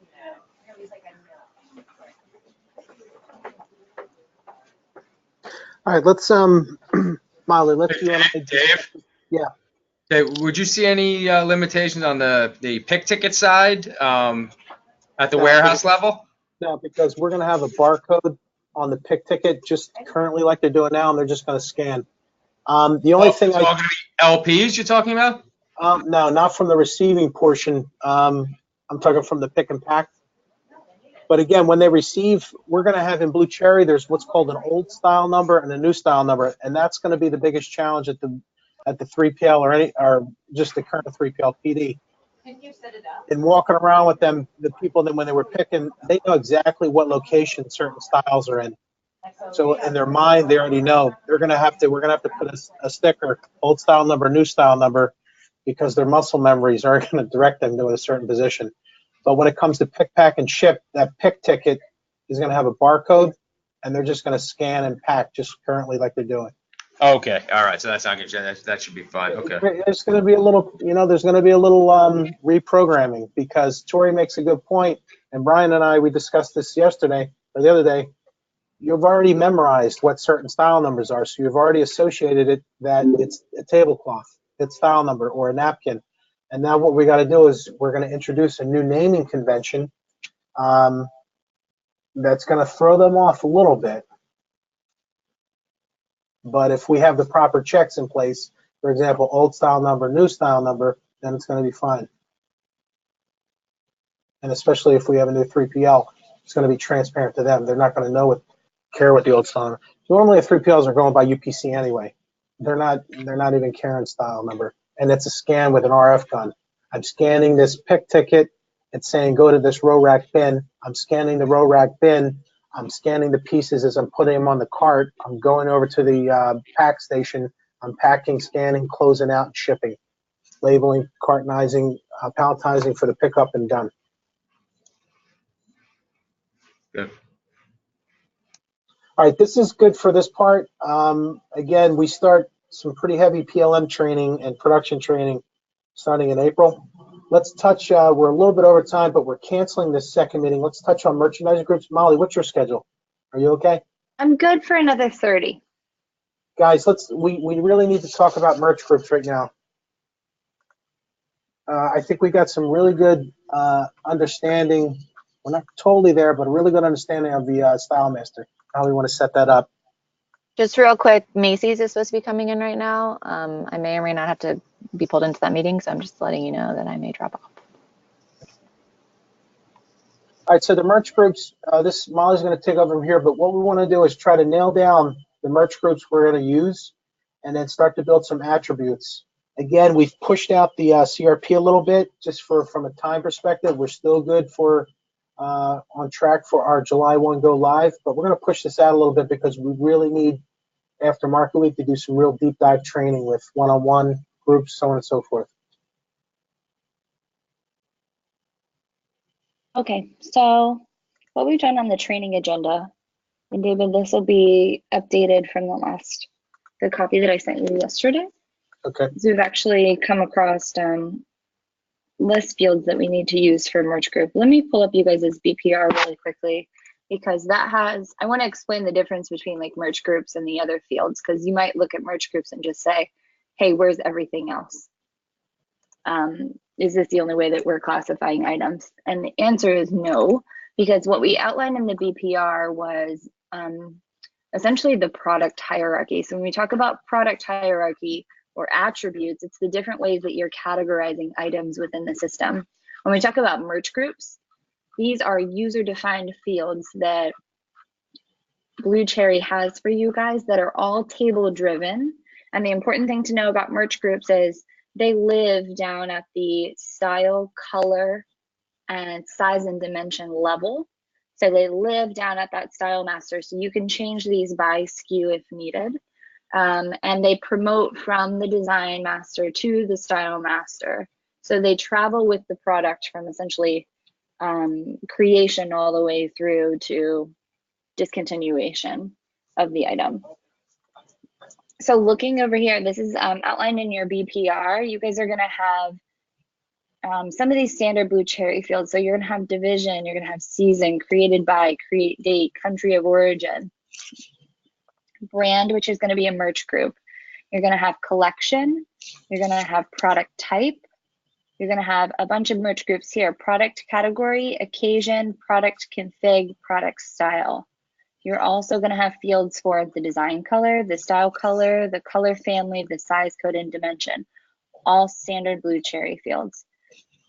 Speaker 1: All right, let's Molly, let's you and I
Speaker 2: Dave?
Speaker 1: Yeah.
Speaker 7: Okay, would you see any limitations on the pick ticket side at the warehouse level?
Speaker 1: No, because we're going to have a barcode on the pick ticket, just currently like they're doing now, and they're just going to scan. The only thing
Speaker 7: it's all going to be LPs you're talking about?
Speaker 1: No, not from the receiving portion. I'm talking from the pick and pack. But again, when they receive, we're going to have in Blue Cherry, there's what's called an old style number and a new style number, and that's going to be the biggest challenge at the 3PL or just the current 3PL PD. And walking around with them, the people then when they were picking, they know exactly what location certain styles are in. So in their mind, they already know we're gonna have to put a sticker, old style number, new style number, because their muscle memories are going to direct them to a certain position. But when it comes to pick, pack, and ship, that pick ticket is going to have a barcode, and they're just going to scan and pack just currently like they're doing.
Speaker 7: Okay, all right. So that's not good. That should be fine. Okay.
Speaker 1: There's going to be a little, reprogramming because Tori makes a good point, and Brian and I, we discussed this yesterday or the other day. You've already memorized what certain style numbers are, so you've already associated it that it's a tablecloth, it's style number, or a napkin. And now what we got to do is we're going to introduce a new naming convention that's going to throw them off a little bit. But if we have the proper checks in place, for example, old style number, new style number, then it's going to be fine. And especially if we have a new 3PL, it's going to be transparent to them. They're not going to care what the old style number. Normally, the 3PLs are going by UPC anyway. They're not even caring style number. And it's a scan with an RF gun. I'm scanning this pick ticket, and saying, go to this row rack bin. I'm scanning the row rack bin. I'm scanning the pieces as I'm putting them on the cart. I'm going over to the pack station. I'm packing, scanning, closing out, and shipping, labeling, cartonizing, palletizing for the pickup, and done.
Speaker 2: Good.
Speaker 1: All right, this is good for this part. Again, we start some pretty heavy PLM training and production training starting in April. Let's touch, we're a little bit over time, but we're canceling this second meeting. Let's touch on merchandising groups. Molly, what's your schedule? Are you okay?
Speaker 4: I'm good for another 30.
Speaker 1: Guys, we really need to talk about merch groups right now. I think we got some really good understanding. We're not totally there, but a really good understanding of the Style Master, how we want to set that up.
Speaker 6: Just real quick, Macy's is supposed to be coming in right now. I may or may not have to be pulled into that meeting, so I'm just letting you know that I may drop off.
Speaker 1: All right, so the merch groups, this Molly's going to take over from here, but what we want to do is try to nail down the merch groups we're going to use and then start to build some attributes. Again, we've pushed out the CRP a little bit just from a time perspective. We're still good for on track for our July 1 go live, but we're going to push this out a little bit because we really need, after Market Week, to do some real deep dive training with one-on-one groups, so on and so forth.
Speaker 4: Okay, so what we've done on the training agenda, and David, this will be updated from the copy that I sent you yesterday.
Speaker 1: Okay.
Speaker 4: So we've actually come across list fields that we need to use for merge group. Let me pull up you guys' BPR really quickly, because that has, I want to explain the difference between like merge groups and the other fields, because you might look at merge groups and just say, hey, where's everything else? Is this the only way that we're classifying items? And the answer is no, because what we outlined in the BPR was essentially the product hierarchy. So when we talk about product hierarchy or attributes, it's the different ways that you're categorizing items within the system. When we talk about merge groups, these are user-defined fields that Blue Cherry has for you guys that are all table-driven. And the important thing to know about merge groups is they live down at the style, color, and size and dimension level. So they live down at that style master. So you can change these by SKU if needed. And they promote from the design master to the style master. So they travel with the product from essentially creation all the way through to discontinuation of the item. So looking over here, this is outlined in your BPR. You guys are going to have some of these standard Blue Cherry fields. So you're going to have division, you're going to have season, created by, create date, country of origin, brand, which is going to be a merch group. You're going to have collection. You're going to have product type. You're going to have a bunch of merch groups here: product category, occasion, product config, product style. You're also going to have fields for the design color, the style color, the color family, the size code, and dimension. All standard Blue Cherry fields.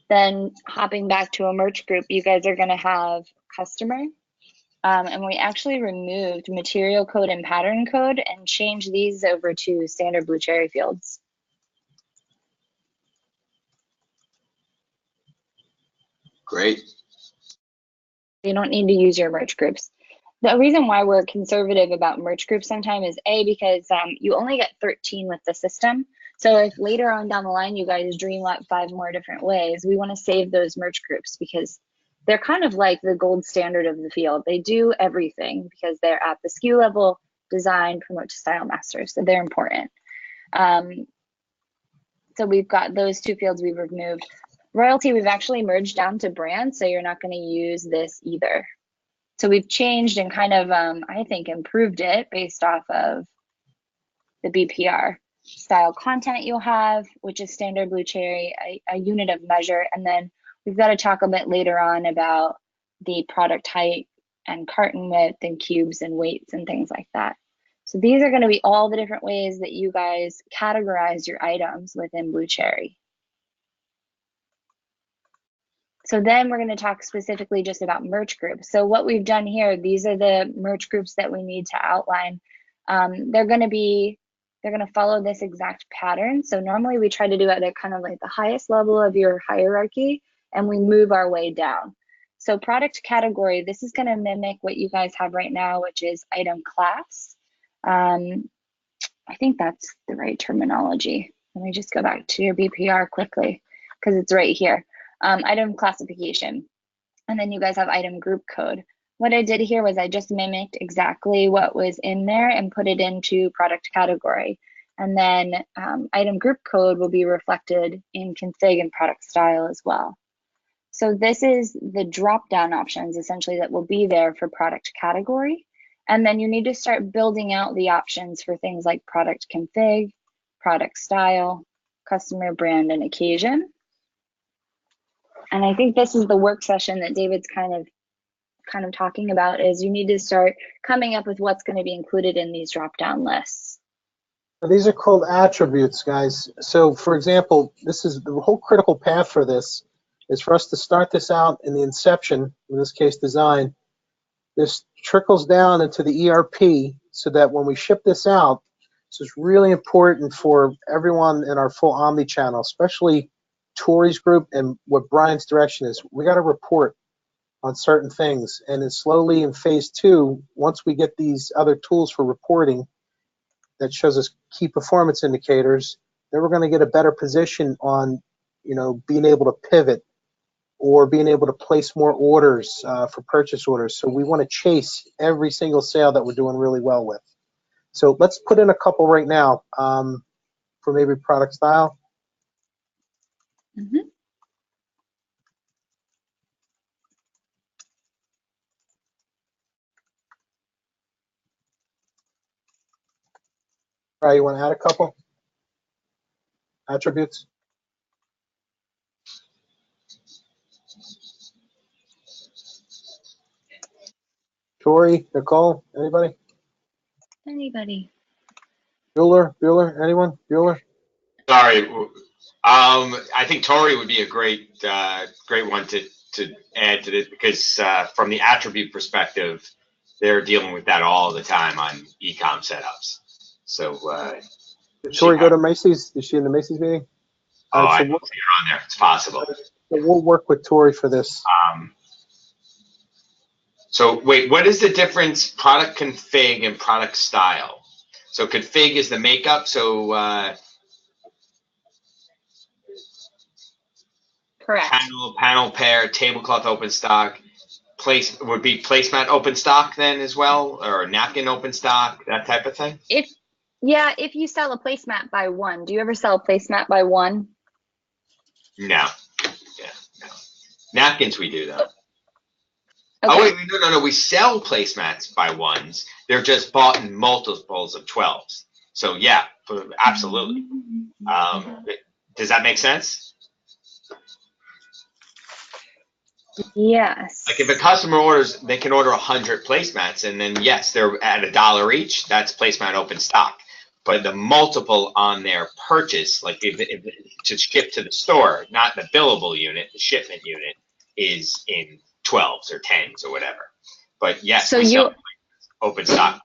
Speaker 4: Then hopping back to a merch group, you guys are going to have customer. And we actually removed material code and pattern code and changed these over to standard Blue Cherry fields.
Speaker 2: Great.
Speaker 4: You don't need to use your merch groups. The reason why we're conservative about merch groups sometimes is because you only get 13 with the system. So if later on down the line you guys dream up 5 more different ways, we want to save those merch groups because they're kind of like the gold standard of the field. They do everything because they're at the SKU level, design, promote to style master. So they're important. So we've got those 2 fields we've removed. Royalty, we've actually merged down to brand, so you're not going to use this either. So we've changed and kind of, I think, improved it based off of the BPR. Style content you'll have, which is standard Blue Cherry, a unit of measure. And then we've got to talk a bit later on about the product height and carton width and cubes and weights and things like that. So these are going to be all the different ways that you guys categorize your items within Blue Cherry. So then we're going to talk specifically just about merch groups. So what we've done here, these are the merch groups that we need to outline. They're going to follow this exact pattern. So normally we try to do it at kind of like the highest level of your hierarchy and we move our way down. So product category, this is going to mimic what you guys have right now, which is item class. I think that's the right terminology. Let me just go back to your BPR quickly because it's right here. Item classification. And then you guys have item group code. What I did here was I just mimicked exactly what was in there and put it into product category. And then item group code will be reflected in config and product style as well. So this is the drop-down options essentially that will be there for product category. And then you need to start building out the options for things like product config, product style, customer brand, and occasion. And I think this is the work session that David's kind of talking about, is you need to start coming up with what's going to be included in these drop-down lists.
Speaker 1: These are called attributes, guys. So for example, this is the whole critical path for this is for us to start this out in the inception, in this case design. This trickles down into the ERP so that when we ship this out, this is really important for everyone in our full omni-channel, especially Tori's group and what Brian's direction is. We got to report on certain things. And then slowly in phase 2, once we get these other tools for reporting that shows us key performance indicators, then we're going to get a better position on, being able to pivot or being able to place more orders for purchase orders. So we want to chase every single sale that we're doing really well with. So let's put in a couple right now for maybe product style.
Speaker 4: Mm-hmm.
Speaker 1: All right, you want to add a couple attributes? Tori, Nicole, anybody?
Speaker 4: Anybody?
Speaker 1: Bueller, anyone? Bueller?
Speaker 2: Sorry. I think Tori would be a great one to add to this because from the attribute perspective, they're dealing with that all the time on e-com setups. So
Speaker 1: Did Tori go to Macy's? Is she in the Macy's meeting?
Speaker 2: I don't see her on there. It's possible.
Speaker 1: So we'll work with Tori for this.
Speaker 2: So wait, what is the difference? Product config and product style. So config is the makeup. So
Speaker 4: Correct.
Speaker 2: panel pair, tablecloth open stock. Would be placemat open stock then as well, or napkin open stock, that type of thing.
Speaker 4: If you sell a placemat by one, do you ever sell a placemat by one?
Speaker 2: No. Yeah, no. Napkins we do though.
Speaker 4: Okay.
Speaker 2: Oh wait, no. We sell placemats by ones. They're just bought in multiples of 12s. So yeah, absolutely. Does that make sense?
Speaker 4: Yes.
Speaker 2: Like if a customer orders, they can order 100 placemats, and then yes, they're at $1 each. That's placemat open stock. But the multiple on their purchase, like if to ship to the store, not the billable unit, the shipment unit is in 12s or 10s or whatever. But yes,
Speaker 4: so
Speaker 2: we sell open stock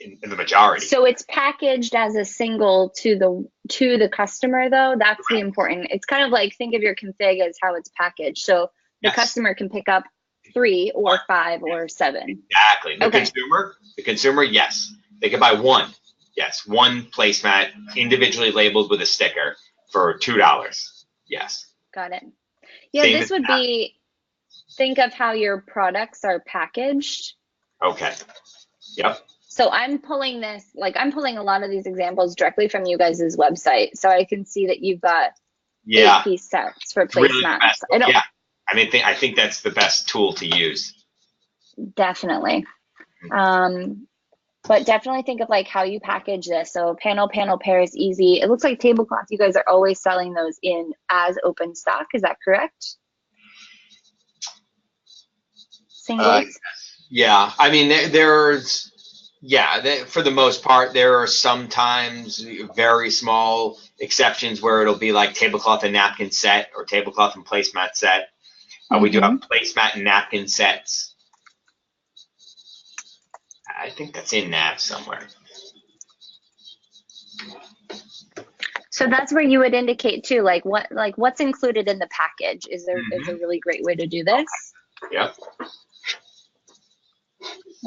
Speaker 2: in the majority.
Speaker 4: So it's packaged as a single to the customer though. That's the important. It's kind of like, think of your config as how it's packaged. So the customer can pick up 3 or 5 or 7.
Speaker 2: Exactly. The consumer, yes. They can buy one. Yes, one placemat individually labeled with a sticker for $2. Yes.
Speaker 4: Got it. Yeah,
Speaker 2: Same
Speaker 4: this would be, think of how your products are packaged.
Speaker 2: Okay. Yep.
Speaker 4: So I'm pulling a lot of these examples directly from you guys' website. So I can see that you've got 8-piece sets for placemats.
Speaker 2: Really I think that's the best tool to use.
Speaker 4: Definitely. But definitely think of like how you package this. So panel pair is easy. It looks like tablecloth, you guys are always selling those in as open stock. Is that correct? Singles?
Speaker 2: Yeah. I mean, for the most part, there are sometimes very small exceptions where it'll be like tablecloth and napkin set or tablecloth and placemat set. We do have placemat and napkin sets. I think that's in nav somewhere.
Speaker 4: So that's where you would indicate too, like what's included in the package is a really great way to do this.
Speaker 2: Yep.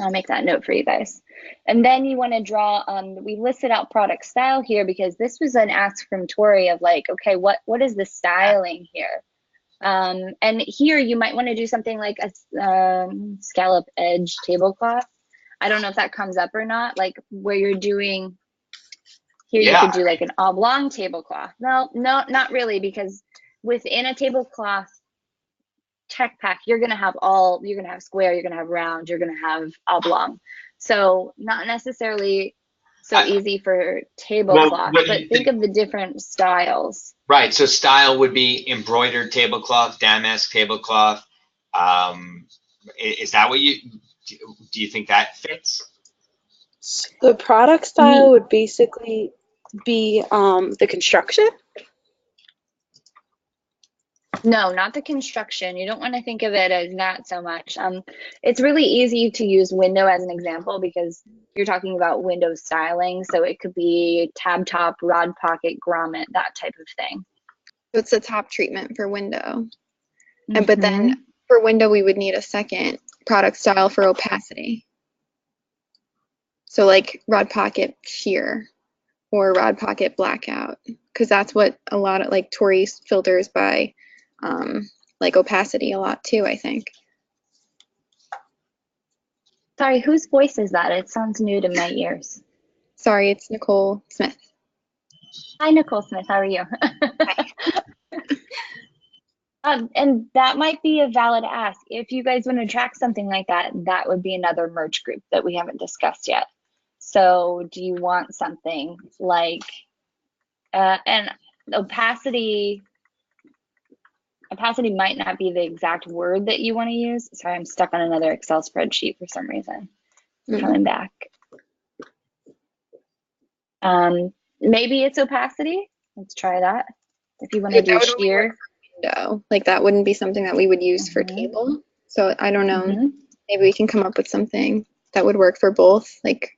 Speaker 4: I'll make that note for you guys. And then you want to draw, we listed out product style here because this was an ask from Tori of like, okay, what is the styling here? And here you might want to do something like a scallop edge tablecloth. I don't know if that comes up or not, like where you're doing, here you could do like an oblong tablecloth. No, not really, because within a tablecloth tech pack, you're gonna have square, you're gonna have round, you're gonna have oblong. So not necessarily so easy for tablecloth, but think of the different styles.
Speaker 2: Right. So style would be embroidered tablecloth, damask tablecloth. Is that what do you think that fits?
Speaker 3: The product style would basically be the construction.
Speaker 4: No, not the construction. You don't want to think of it as that so much. It's really easy to use window as an example because you're talking about window styling. So it could be tab top, rod pocket, grommet, that type of thing.
Speaker 8: So it's the top treatment for window. But then for window, we would need a second product style for opacity. So like rod pocket sheer or rod pocket blackout, because that's what a lot of like Tori's filters by like opacity a lot too, I think.
Speaker 4: Sorry, whose voice is that? It sounds new to my ears.
Speaker 8: Sorry, it's Nicole Smith.
Speaker 4: Hi, Nicole Smith. How are you? And that might be a valid ask. If you guys want to track something like that, that would be another merge group that we haven't discussed yet. So do you want something like, and opacity might not be the exact word that you want to use. Sorry, I'm stuck on another Excel spreadsheet for some reason. Coming back. Maybe it's opacity. Let's try that. If you want to do sheer.
Speaker 8: Window. Like that wouldn't be something that we would use for table. So I don't know. Maybe we can come up with something that would work for both. Like,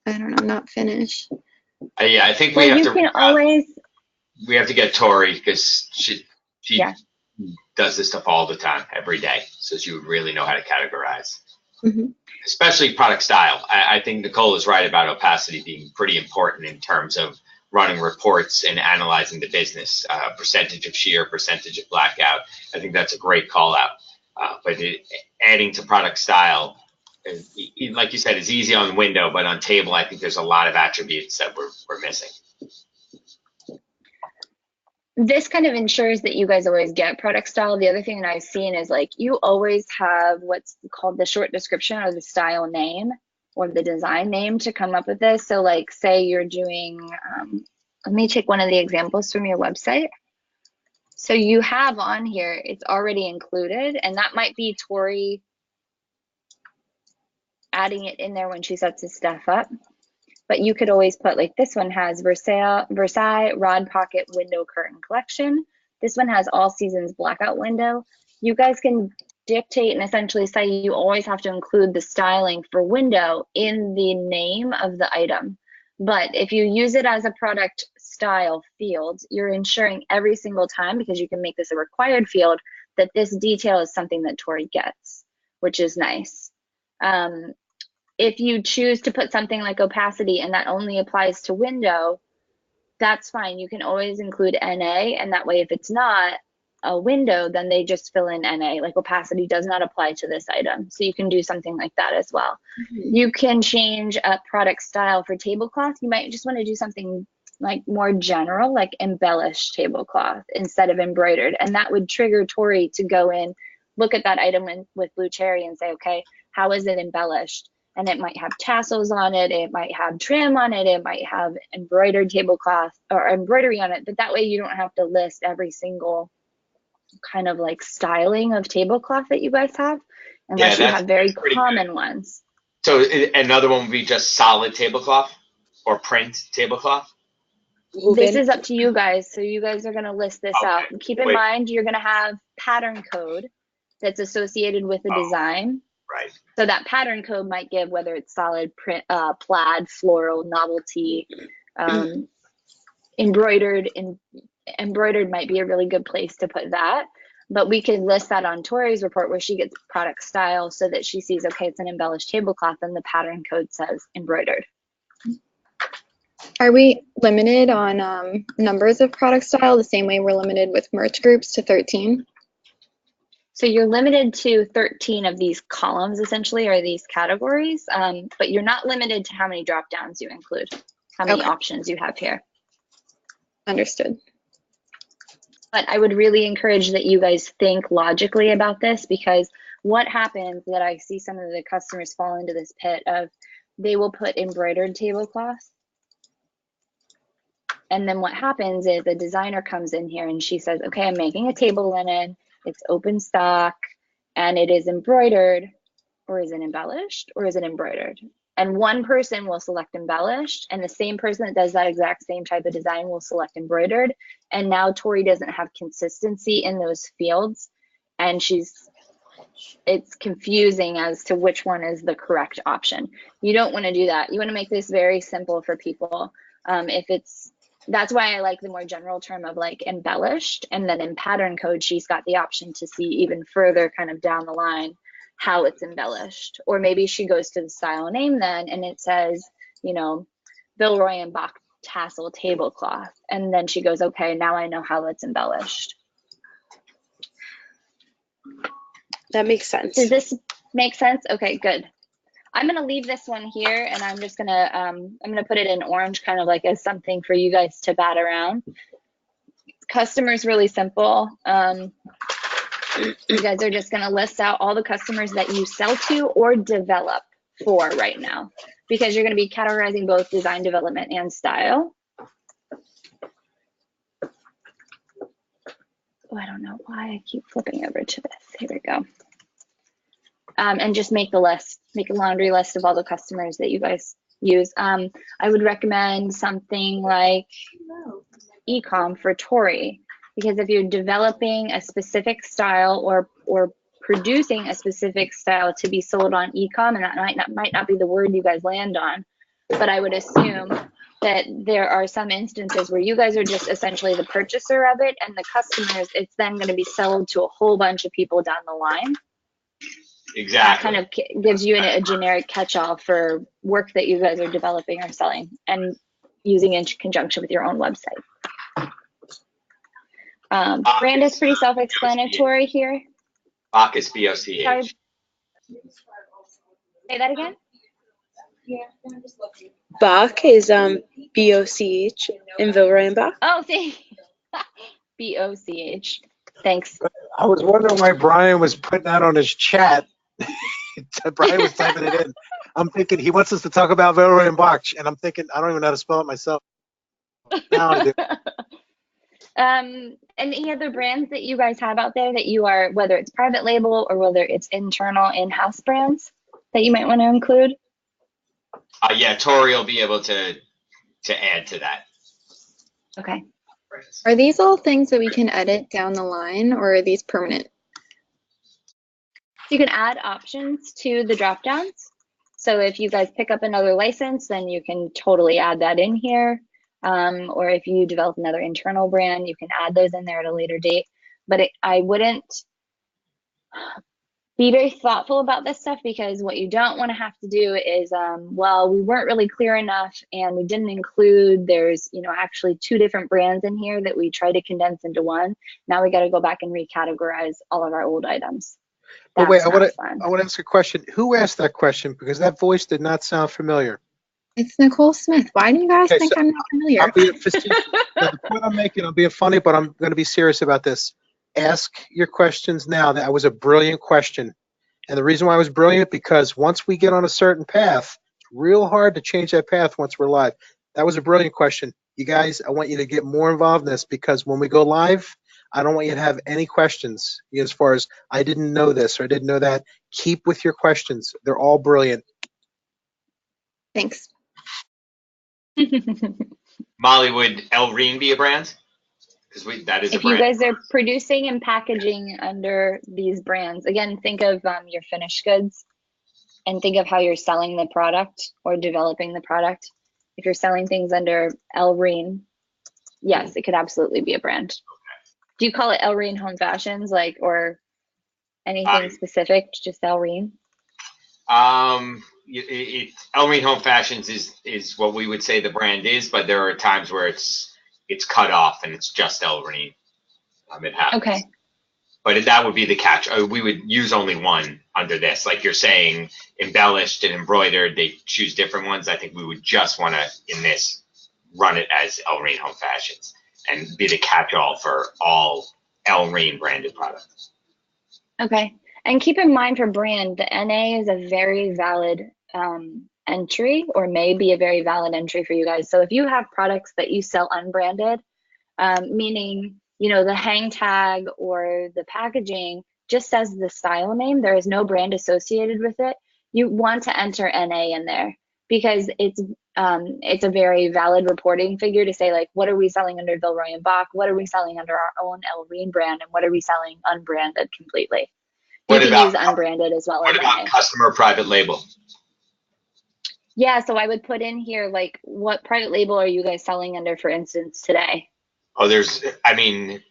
Speaker 8: I don't know, not finish.
Speaker 2: Yeah, I think we have to. We have to get Tori because she does this stuff all the time, every day. So she would really know how to categorize, especially product style. I think Nicole is right about opacity being pretty important in terms of running reports and analyzing the business, percentage of sheer, percentage of blackout. I think that's a great call out. But adding to product style, like you said, is easy on the window, but on table, I think there's a lot of attributes that we're missing.
Speaker 4: This kind of ensures that you guys always get product style. The other thing that I've seen is like you always have what's called the short description or the style name or the design name to come up with this. So like say you're doing, let me take one of the examples from your website. So you have on here, it's already included, and that might be Tori adding it in there when she sets his stuff up. But you could always put like this one has Versailles rod pocket window curtain collection. This one has all seasons blackout window. You guys can dictate and essentially say you always have to include the styling for window in the name of the item. But if you use it as a product style field, you're ensuring every single time, because you can make this a required field, that this detail is something that Tori gets, which is nice. If you choose to put something like opacity and that only applies to window, that's fine. You can always include NA, and that way if it's not a window, then they just fill in NA, like opacity does not apply to this item. So you can do something like that as well. You can change a product style for tablecloth. You might just want to do something like more general, like embellished tablecloth instead of embroidered. And that would trigger Tori to go in, look at that item with Blue Cherry and say, okay, how is it embellished? And it might have tassels on it, it might have trim on it, it might have embroidered tablecloth or embroidery on it, but that way you don't have to list every single kind of like styling of tablecloth that you guys have, unless you have very common ones.
Speaker 2: So another one would be just solid tablecloth or print tablecloth?
Speaker 4: This is up to you guys, so you guys are going to list this out. Keep in mind, you're going to have pattern code that's associated with the design.
Speaker 2: Right.
Speaker 4: So that pattern code might give whether it's solid, print, plaid, floral, novelty. embroidered might be a really good place to put that. But we could list that on Tori's report where she gets product style so that she sees, okay, it's an embellished tablecloth and the pattern code says embroidered.
Speaker 8: Are we limited on numbers of product style the same way we're limited with merch groups to 13?
Speaker 4: So you're limited to 13 of these columns essentially, or these categories, but you're not limited to how many drop downs you include, how many options you have here.
Speaker 8: Understood.
Speaker 4: But I would really encourage that you guys think logically about this, because what happens that I see some of the customers fall into this pit of, they will put embroidered tablecloth. And then what happens is a designer comes in here and she says, okay, I'm making a table linen, it's open stock, and it is embroidered, or is it embellished, or is it embroidered? And one person will select embellished, and the same person that does that exact same type of design will select embroidered. And now Tori doesn't have consistency in those fields, and it's confusing as to which one is the correct option. You don't want to do that. You want to make this very simple for people. That's why I like the more general term of like embellished, and then in pattern code, she's got the option to see even further kind of down the line how it's embellished. Or maybe she goes to the style name then and it says, you know, Villeroy and Bach tassel tablecloth. And then she goes, okay, now I know how it's embellished.
Speaker 3: That makes sense.
Speaker 4: Does this make sense? Okay, good. I'm gonna leave this one here, and I'm just gonna I'm gonna put it in orange, kind of like as something for you guys to bat around. Customers really simple. You guys are just gonna list out all the customers that you sell to or develop for right now, because you're gonna be categorizing both design development and style. Oh, I don't know why I keep flipping over to this. Here we go. And just make the list, make a laundry list of all the customers that you guys use. I would recommend something like ecom for Tori, because if you're developing a specific style or producing a specific style to be sold on ecom, and that might not be the word you guys land on, but I would assume that there are some instances where you guys are just essentially the purchaser of it, and the customers, it's then going to be sold to a whole bunch of people down the line.
Speaker 2: Exactly.
Speaker 4: That kind of gives you a generic catch-all for work that you guys are developing or selling and using in conjunction with your own website. Brand is pretty self-explanatory here.
Speaker 2: Bach is B-O-C-H.
Speaker 4: Sorry. Say that again?
Speaker 3: Bach is B-O-C-H in Villeroy and Bach.
Speaker 4: Oh, see. B-O-C-H. Thanks.
Speaker 1: I was wondering why Brian was putting that on his chat. Brian was typing it in. I'm thinking he wants us to talk about Villeroy and Bach, and I'm thinking I don't even know how to spell it myself. Now I do.
Speaker 4: Any other brands that you guys have out there that you are, whether it's private label or whether it's internal in-house brands that you might want to include?
Speaker 2: Yeah, Tori will be able to add to that.
Speaker 4: Okay.
Speaker 8: Are these all things that we can edit down the line, or are these permanent?
Speaker 4: You can add options to the drop downs. So if you guys pick up another license, then you can totally add that in here. Or if you develop another internal brand, you can add those in there at a later date. But I wouldn't be very thoughtful about this stuff, because what you don't want to have to do is, well, we weren't really clear enough and we didn't include, there's, you know, actually 2 different brands in here that we try to condense into one. Now we got to go back and recategorize all of our old items.
Speaker 1: But wait, I want to ask a question. Who asked that question? Because that voice did not sound familiar.
Speaker 8: It's Nicole Smith. Why do you guys think
Speaker 1: so
Speaker 8: I'm not familiar?
Speaker 1: I'm being facetious. The point I'm making, I'm being funny, but I'm going to be serious about this. Ask your questions now. That was a brilliant question. And the reason why it was brilliant, because once we get on a certain path, it's real hard to change that path once we're live. That was a brilliant question. You guys, I want you to get more involved in this, because when we go live, I don't want you to have any questions as far as I didn't know this or I didn't know that. Keep with your questions. They're all brilliant.
Speaker 8: Thanks.
Speaker 2: Molly, would Elreen be a brand? Because that is a
Speaker 4: If you
Speaker 2: brand.
Speaker 4: guys are producing and packaging under these brands, again, think of your finished goods and think of how you're selling the product or developing the product. If you're selling things under Elreen, yes, it could absolutely be a brand. Do you call it Elreen Home Fashions, like, or anything specific? Just Elreen?
Speaker 2: Elreen Home Fashions is what we would say the brand is, but there are times where it's cut off and it's just Elreen. It happens.
Speaker 4: Okay.
Speaker 2: But that would be the catch. We would use only one under this. Like you're saying, embellished and embroidered, they choose different ones. I think we would just want to, in this, run it as Elreen Home Fashions and be the catch-all for all Elreen branded products.
Speaker 4: Okay. And keep in mind for brand, the NA is a very valid entry, or may be a very valid entry for you guys. So if you have products that you sell unbranded, meaning, you know, the hang tag or the packaging just says the style name, there is no brand associated with it, you want to enter NA in there, because it's a very valid reporting figure to say, like, what are we selling under Villeroy & Bach? What are we selling under our own Elreen brand? And what are we selling unbranded completely? You can use unbranded as well.
Speaker 2: What about customer private label?
Speaker 4: Yeah, so I would put in here, like, what private label are you guys selling under, for instance, today?
Speaker 2: Oh,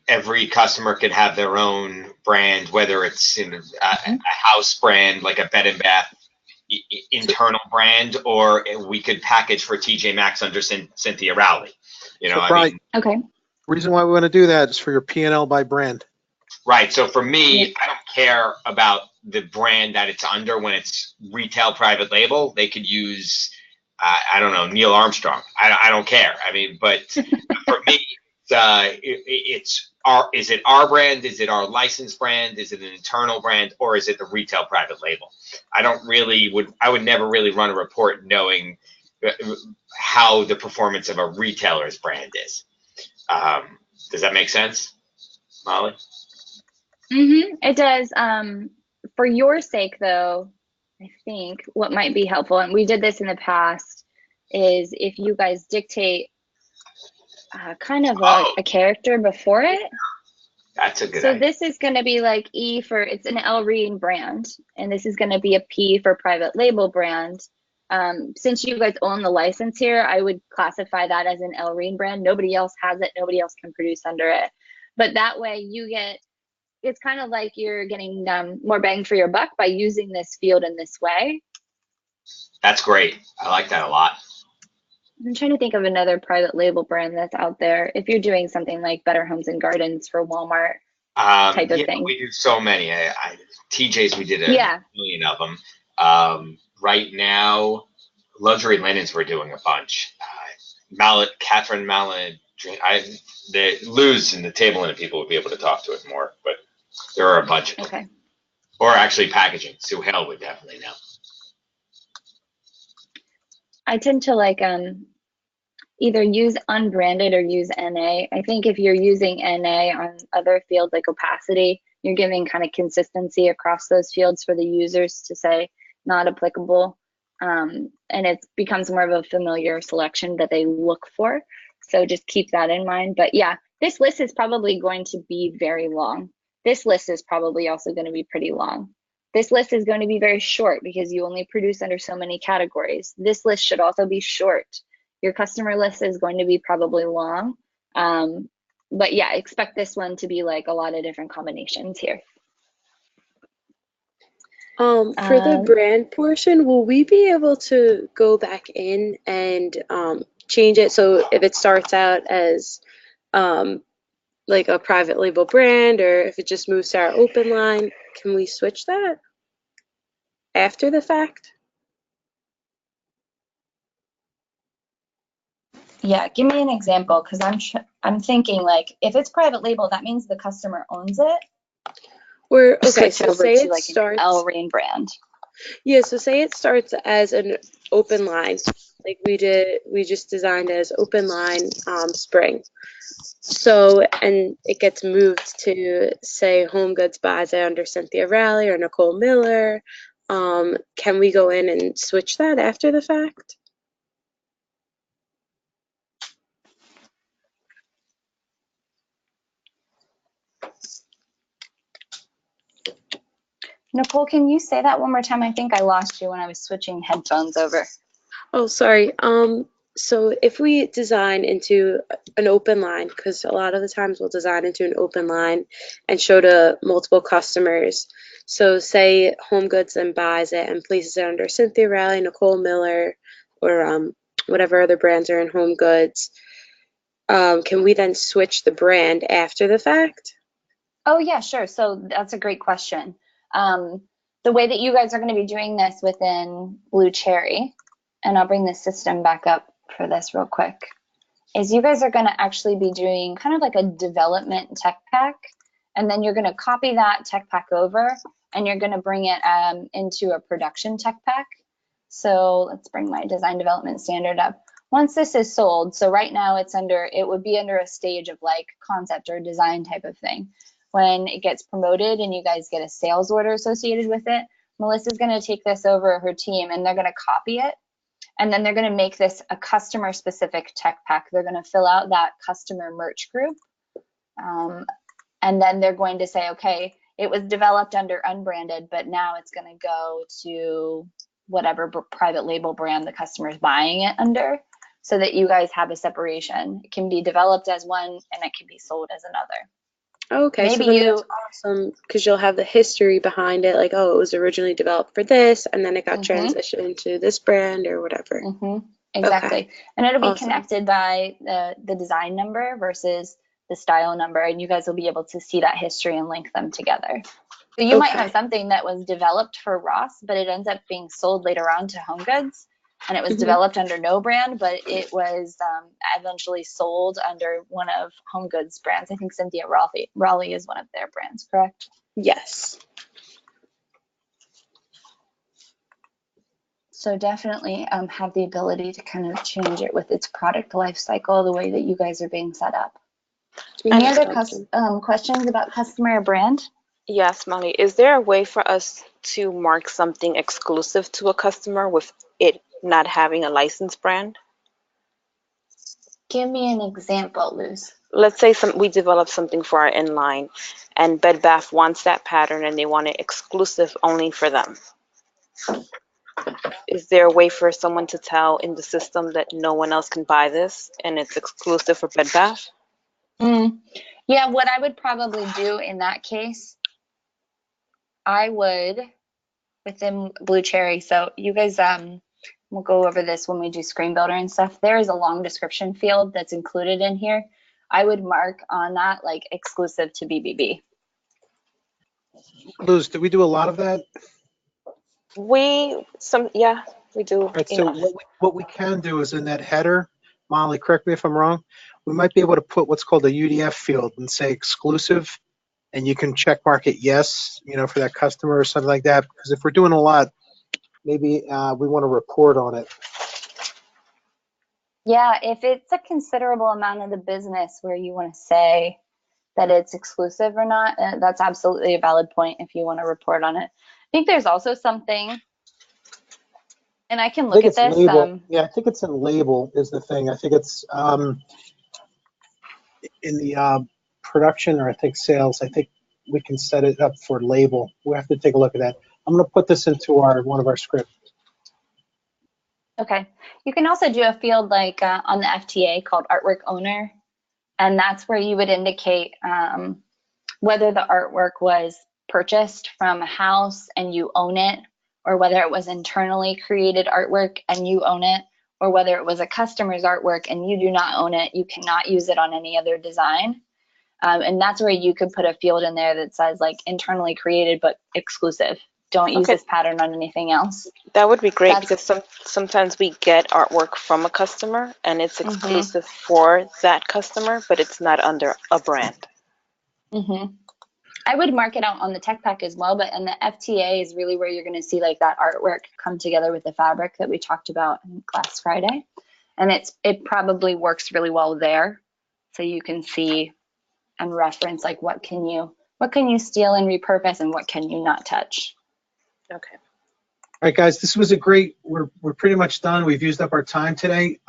Speaker 2: every customer can have their own brand, whether it's in a house brand, like a bed and bath internal brand, or we could package for TJ Maxx under Cynthia Rowley. You know,
Speaker 1: So, Brian,
Speaker 4: okay.
Speaker 1: Reason why we want to do that is for your P&L by brand.
Speaker 2: Right. So for me, I don't care about the brand that it's under when it's retail private label. They could use, I don't know, Neil Armstrong. I don't care. But for me, is it our brand? Is it our licensed brand? Is it an internal brand, or is it the retail private label? I would never really run a report knowing how the performance of a retailer's brand is. Does that make sense, Molly?
Speaker 4: It does. For your sake, though, I think what might be helpful, and we did this in the past, is if you guys dictate kind of a character before it.
Speaker 2: That's a good
Speaker 4: So
Speaker 2: idea.
Speaker 4: this is going to be like E for, it's an Elreen brand, and this is going to be a P for private label brand. Since you guys own the license here, I would classify that as an Elreen brand. Nobody else has it. Nobody else can produce under it. But that way you get, it's kind of like you're getting more bang for your buck by using this field in this way.
Speaker 2: That's great. I like that a lot.
Speaker 4: I'm trying to think of another private label brand that's out there. If you're doing something like Better Homes and Gardens for Walmart type of thing.
Speaker 2: We do so many. TJ's, we did a million of them. Right now, luxury linens, we're doing a bunch. Catherine Mallet, the Luz and the table linen people would be able to talk to it more, but there are a bunch of them. Or actually packaging. Sue Hale would definitely know.
Speaker 4: I tend to like either use unbranded or use NA. I think if you're using NA on other fields like opacity, you're giving kind of consistency across those fields for the users to say not applicable. And it becomes more of a familiar selection that they look for. So just keep that in mind. But yeah, this list is probably going to be very long. This list is probably also going to be pretty long. This list is going to be very short because you only produce under so many categories. This list should also be short. Your customer list is going to be probably long. But yeah, expect this one to be like a lot of different combinations here.
Speaker 3: For the brand portion, will we be able to go back in and change it? So if it starts out as like a private label brand, or if it just moves to our open line, can we switch that after the fact?
Speaker 4: Yeah, give me an example, because I'm thinking, like, if it's private label, that means the customer owns it.
Speaker 3: Or okay,
Speaker 4: Switch
Speaker 3: so
Speaker 4: over
Speaker 3: say
Speaker 4: to
Speaker 3: it
Speaker 4: like
Speaker 3: starts
Speaker 4: an Elreen brand.
Speaker 3: Yeah, so say it starts as an open line, like we just designed as open line spring. So, and it gets moved to, say, Home Goods buys it under Cynthia Rowley or Nicole Miller. Can we go in and switch that after the fact?
Speaker 4: Nicole, can you say that one more time? I think I lost you when I was switching headphones over.
Speaker 3: Oh, sorry. So if we design into an open line, because a lot of the times we'll design into an open line and show to multiple customers. So say Home Goods then buys it and places it under Cynthia Raleigh, Nicole Miller, or whatever other brands are in Home Goods. Can we then switch the brand after the fact?
Speaker 4: Oh yeah, sure. So that's a great question. The way that you guys are going to be doing this within Blue Cherry, and I'll bring the system back up for this real quick, is you guys are going to actually be doing kind of like a development tech pack, and then you're going to copy that tech pack over, and you're going to bring it into a production tech pack. So let's bring my design development standard up. Once this is sold, so right now it would be under a stage of like concept or design type of thing. When it gets promoted and you guys get a sales order associated with it, Melissa's going to take this over her team and they're going to copy it. And then they're going to make this a customer specific tech pack. They're going to fill out that customer merch group. And then they're going to say, okay, it was developed under unbranded, but now it's going to go to whatever private label brand the customer's buying it under, so that you guys have a separation. It can be developed as one and it can be sold as another.
Speaker 3: Okay,
Speaker 4: Maybe
Speaker 3: so then that's awesome because you'll have the history behind it, like, oh, it was originally developed for this, and then it got transitioned to this brand or whatever.
Speaker 4: Exactly.
Speaker 3: Okay.
Speaker 4: And it'll be
Speaker 3: Awesome.
Speaker 4: connected by the design number versus the style number, and you guys will be able to see that history and link them together. So you might have something that was developed for Ross, but it ends up being sold later on to Home Goods. And it was developed under no brand, but it was eventually sold under one of Home Goods brands. I think Cynthia Raleigh is one of their brands, correct?
Speaker 3: Yes.
Speaker 4: So definitely have the ability to kind of change it with its product life cycle, the way that you guys are being set up. Any other questions about customer or brand?
Speaker 5: Yes, Molly. Is there a way for us to mark something exclusive to a customer with it not having a licensed brand?
Speaker 4: Give me an example, Luz.
Speaker 5: Let's say we develop something for our inline, and Bed Bath wants that pattern and they want it exclusive only for them. Is there a way for someone to tell in the system that no one else can buy this and it's exclusive for Bed Bath?
Speaker 4: Yeah, what I would probably do in that case, I would, within Blue Cherry, so you guys, we'll go over this when we do Screen Builder and stuff. There is a long description field that's included in here. I would mark on that like exclusive to BBB.
Speaker 1: Luz, did we do a lot of that?
Speaker 5: Yeah, we do.
Speaker 1: Right, so what we can do is in that header, Molly, correct me if I'm wrong, we might be able to put what's called a UDF field and say exclusive, and you can check mark it yes, for that customer or something like that. Because if we're doing a lot, maybe we want to report on it.
Speaker 4: Yeah, if it's a considerable amount of the business where you want to say that it's exclusive or not, that's absolutely a valid point if you want to report on it. I think there's also something, and I can look at this.
Speaker 1: Yeah, I think it's in label is the thing. I think it's in the production, or I think sales. I think we can set it up for label. We have to take a look at that. I'm going to put this into one of our scripts.
Speaker 4: Okay. You can also do a field like on the FTA called artwork owner, and that's where you would indicate whether the artwork was purchased from a house and you own it, or whether it was internally created artwork and you own it, or whether it was a customer's artwork and you do not own it. You cannot use it on any other design. And that's where you could put a field in there that says like internally created but exclusive. Don't use this pattern on anything else.
Speaker 5: That would be great, because sometimes we get artwork from a customer and it's exclusive for that customer, but it's not under a brand.
Speaker 4: I would mark it out on the tech pack as well, but in the FTA is really where you're going to see like that artwork come together with the fabric that we talked about last Friday. And it probably works really well there. So you can see and reference like what can you steal and repurpose and what can you not touch.
Speaker 5: Okay.
Speaker 1: All right, guys, this was a great, we're pretty much done. We've used up our time today.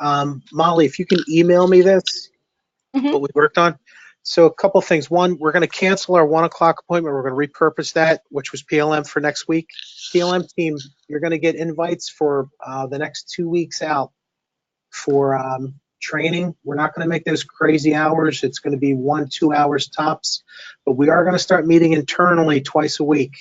Speaker 1: Molly, if you can email me this, what we worked on. So a couple things. One, we're going to cancel our 1 o'clock appointment. We're going to repurpose that, which was PLM for next week. PLM team, you're going to get invites for the next 2 weeks out for training. We're not going to make those crazy hours. It's going to be 1-2 hours tops, but we are going to start meeting internally twice a week,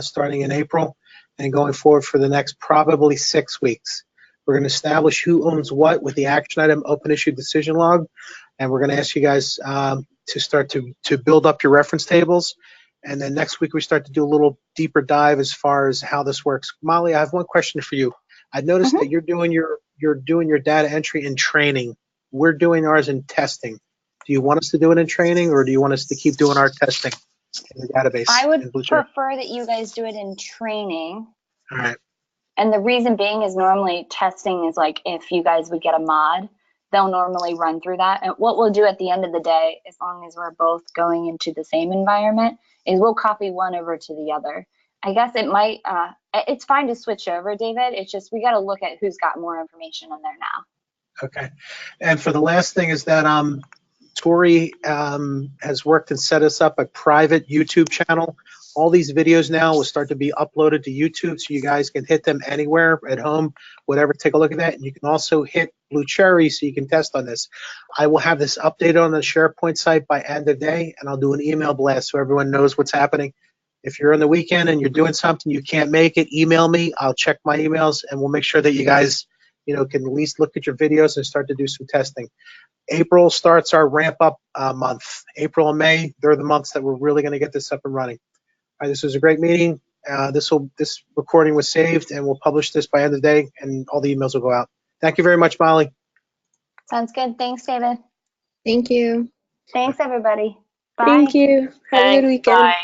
Speaker 1: starting in April and going forward for the next probably 6 weeks. We're going to establish who owns what with the action item open issue decision log, and we're going to ask you guys to start to build up your reference tables. And then next week we start to do a little deeper dive as far as how this works. Molly, I have one question for you. I noticed that you're doing your data entry in training. We're doing ours in testing. Do you want us to do it in training, or do you want us to keep doing our testing in the database?
Speaker 4: I would
Speaker 1: in Blue Cherry?
Speaker 4: prefer that you guys do it in training.
Speaker 1: All right.
Speaker 4: And the reason being is normally testing is like if you guys would get a mod, they'll normally run through that. And what we'll do at the end of the day, as long as we're both going into the same environment, is we'll copy one over to the other. I guess it might, it's fine to switch over, David. It's just we got to look at who's got more information in there now.
Speaker 1: Okay. And for the last thing is that Tori has worked and set us up a private YouTube channel. All these videos now will start to be uploaded to YouTube, so you guys can hit them anywhere at home, whatever. Take a look at that. And you can also hit Blue Cherry so you can test on this. I will have this updated on the SharePoint site by end of day, and I'll do an email blast so everyone knows what's happening. If you're on the weekend and you're doing something, you can't make it, email me. I'll check my emails, and we'll make sure that you guys, can at least look at your videos and start to do some testing. April starts our ramp up month. April and May, they're the months that we're really going to get this up and running. All right, this was a great meeting. This recording was saved, and we'll publish this by end of the day, and all the emails will go out. Thank you very much, Molly.
Speaker 4: Sounds good. Thanks, David.
Speaker 8: Thank you.
Speaker 4: Thanks, everybody. Bye.
Speaker 3: Thank you. Have a good
Speaker 5: Thanks.
Speaker 3: weekend.
Speaker 5: Bye.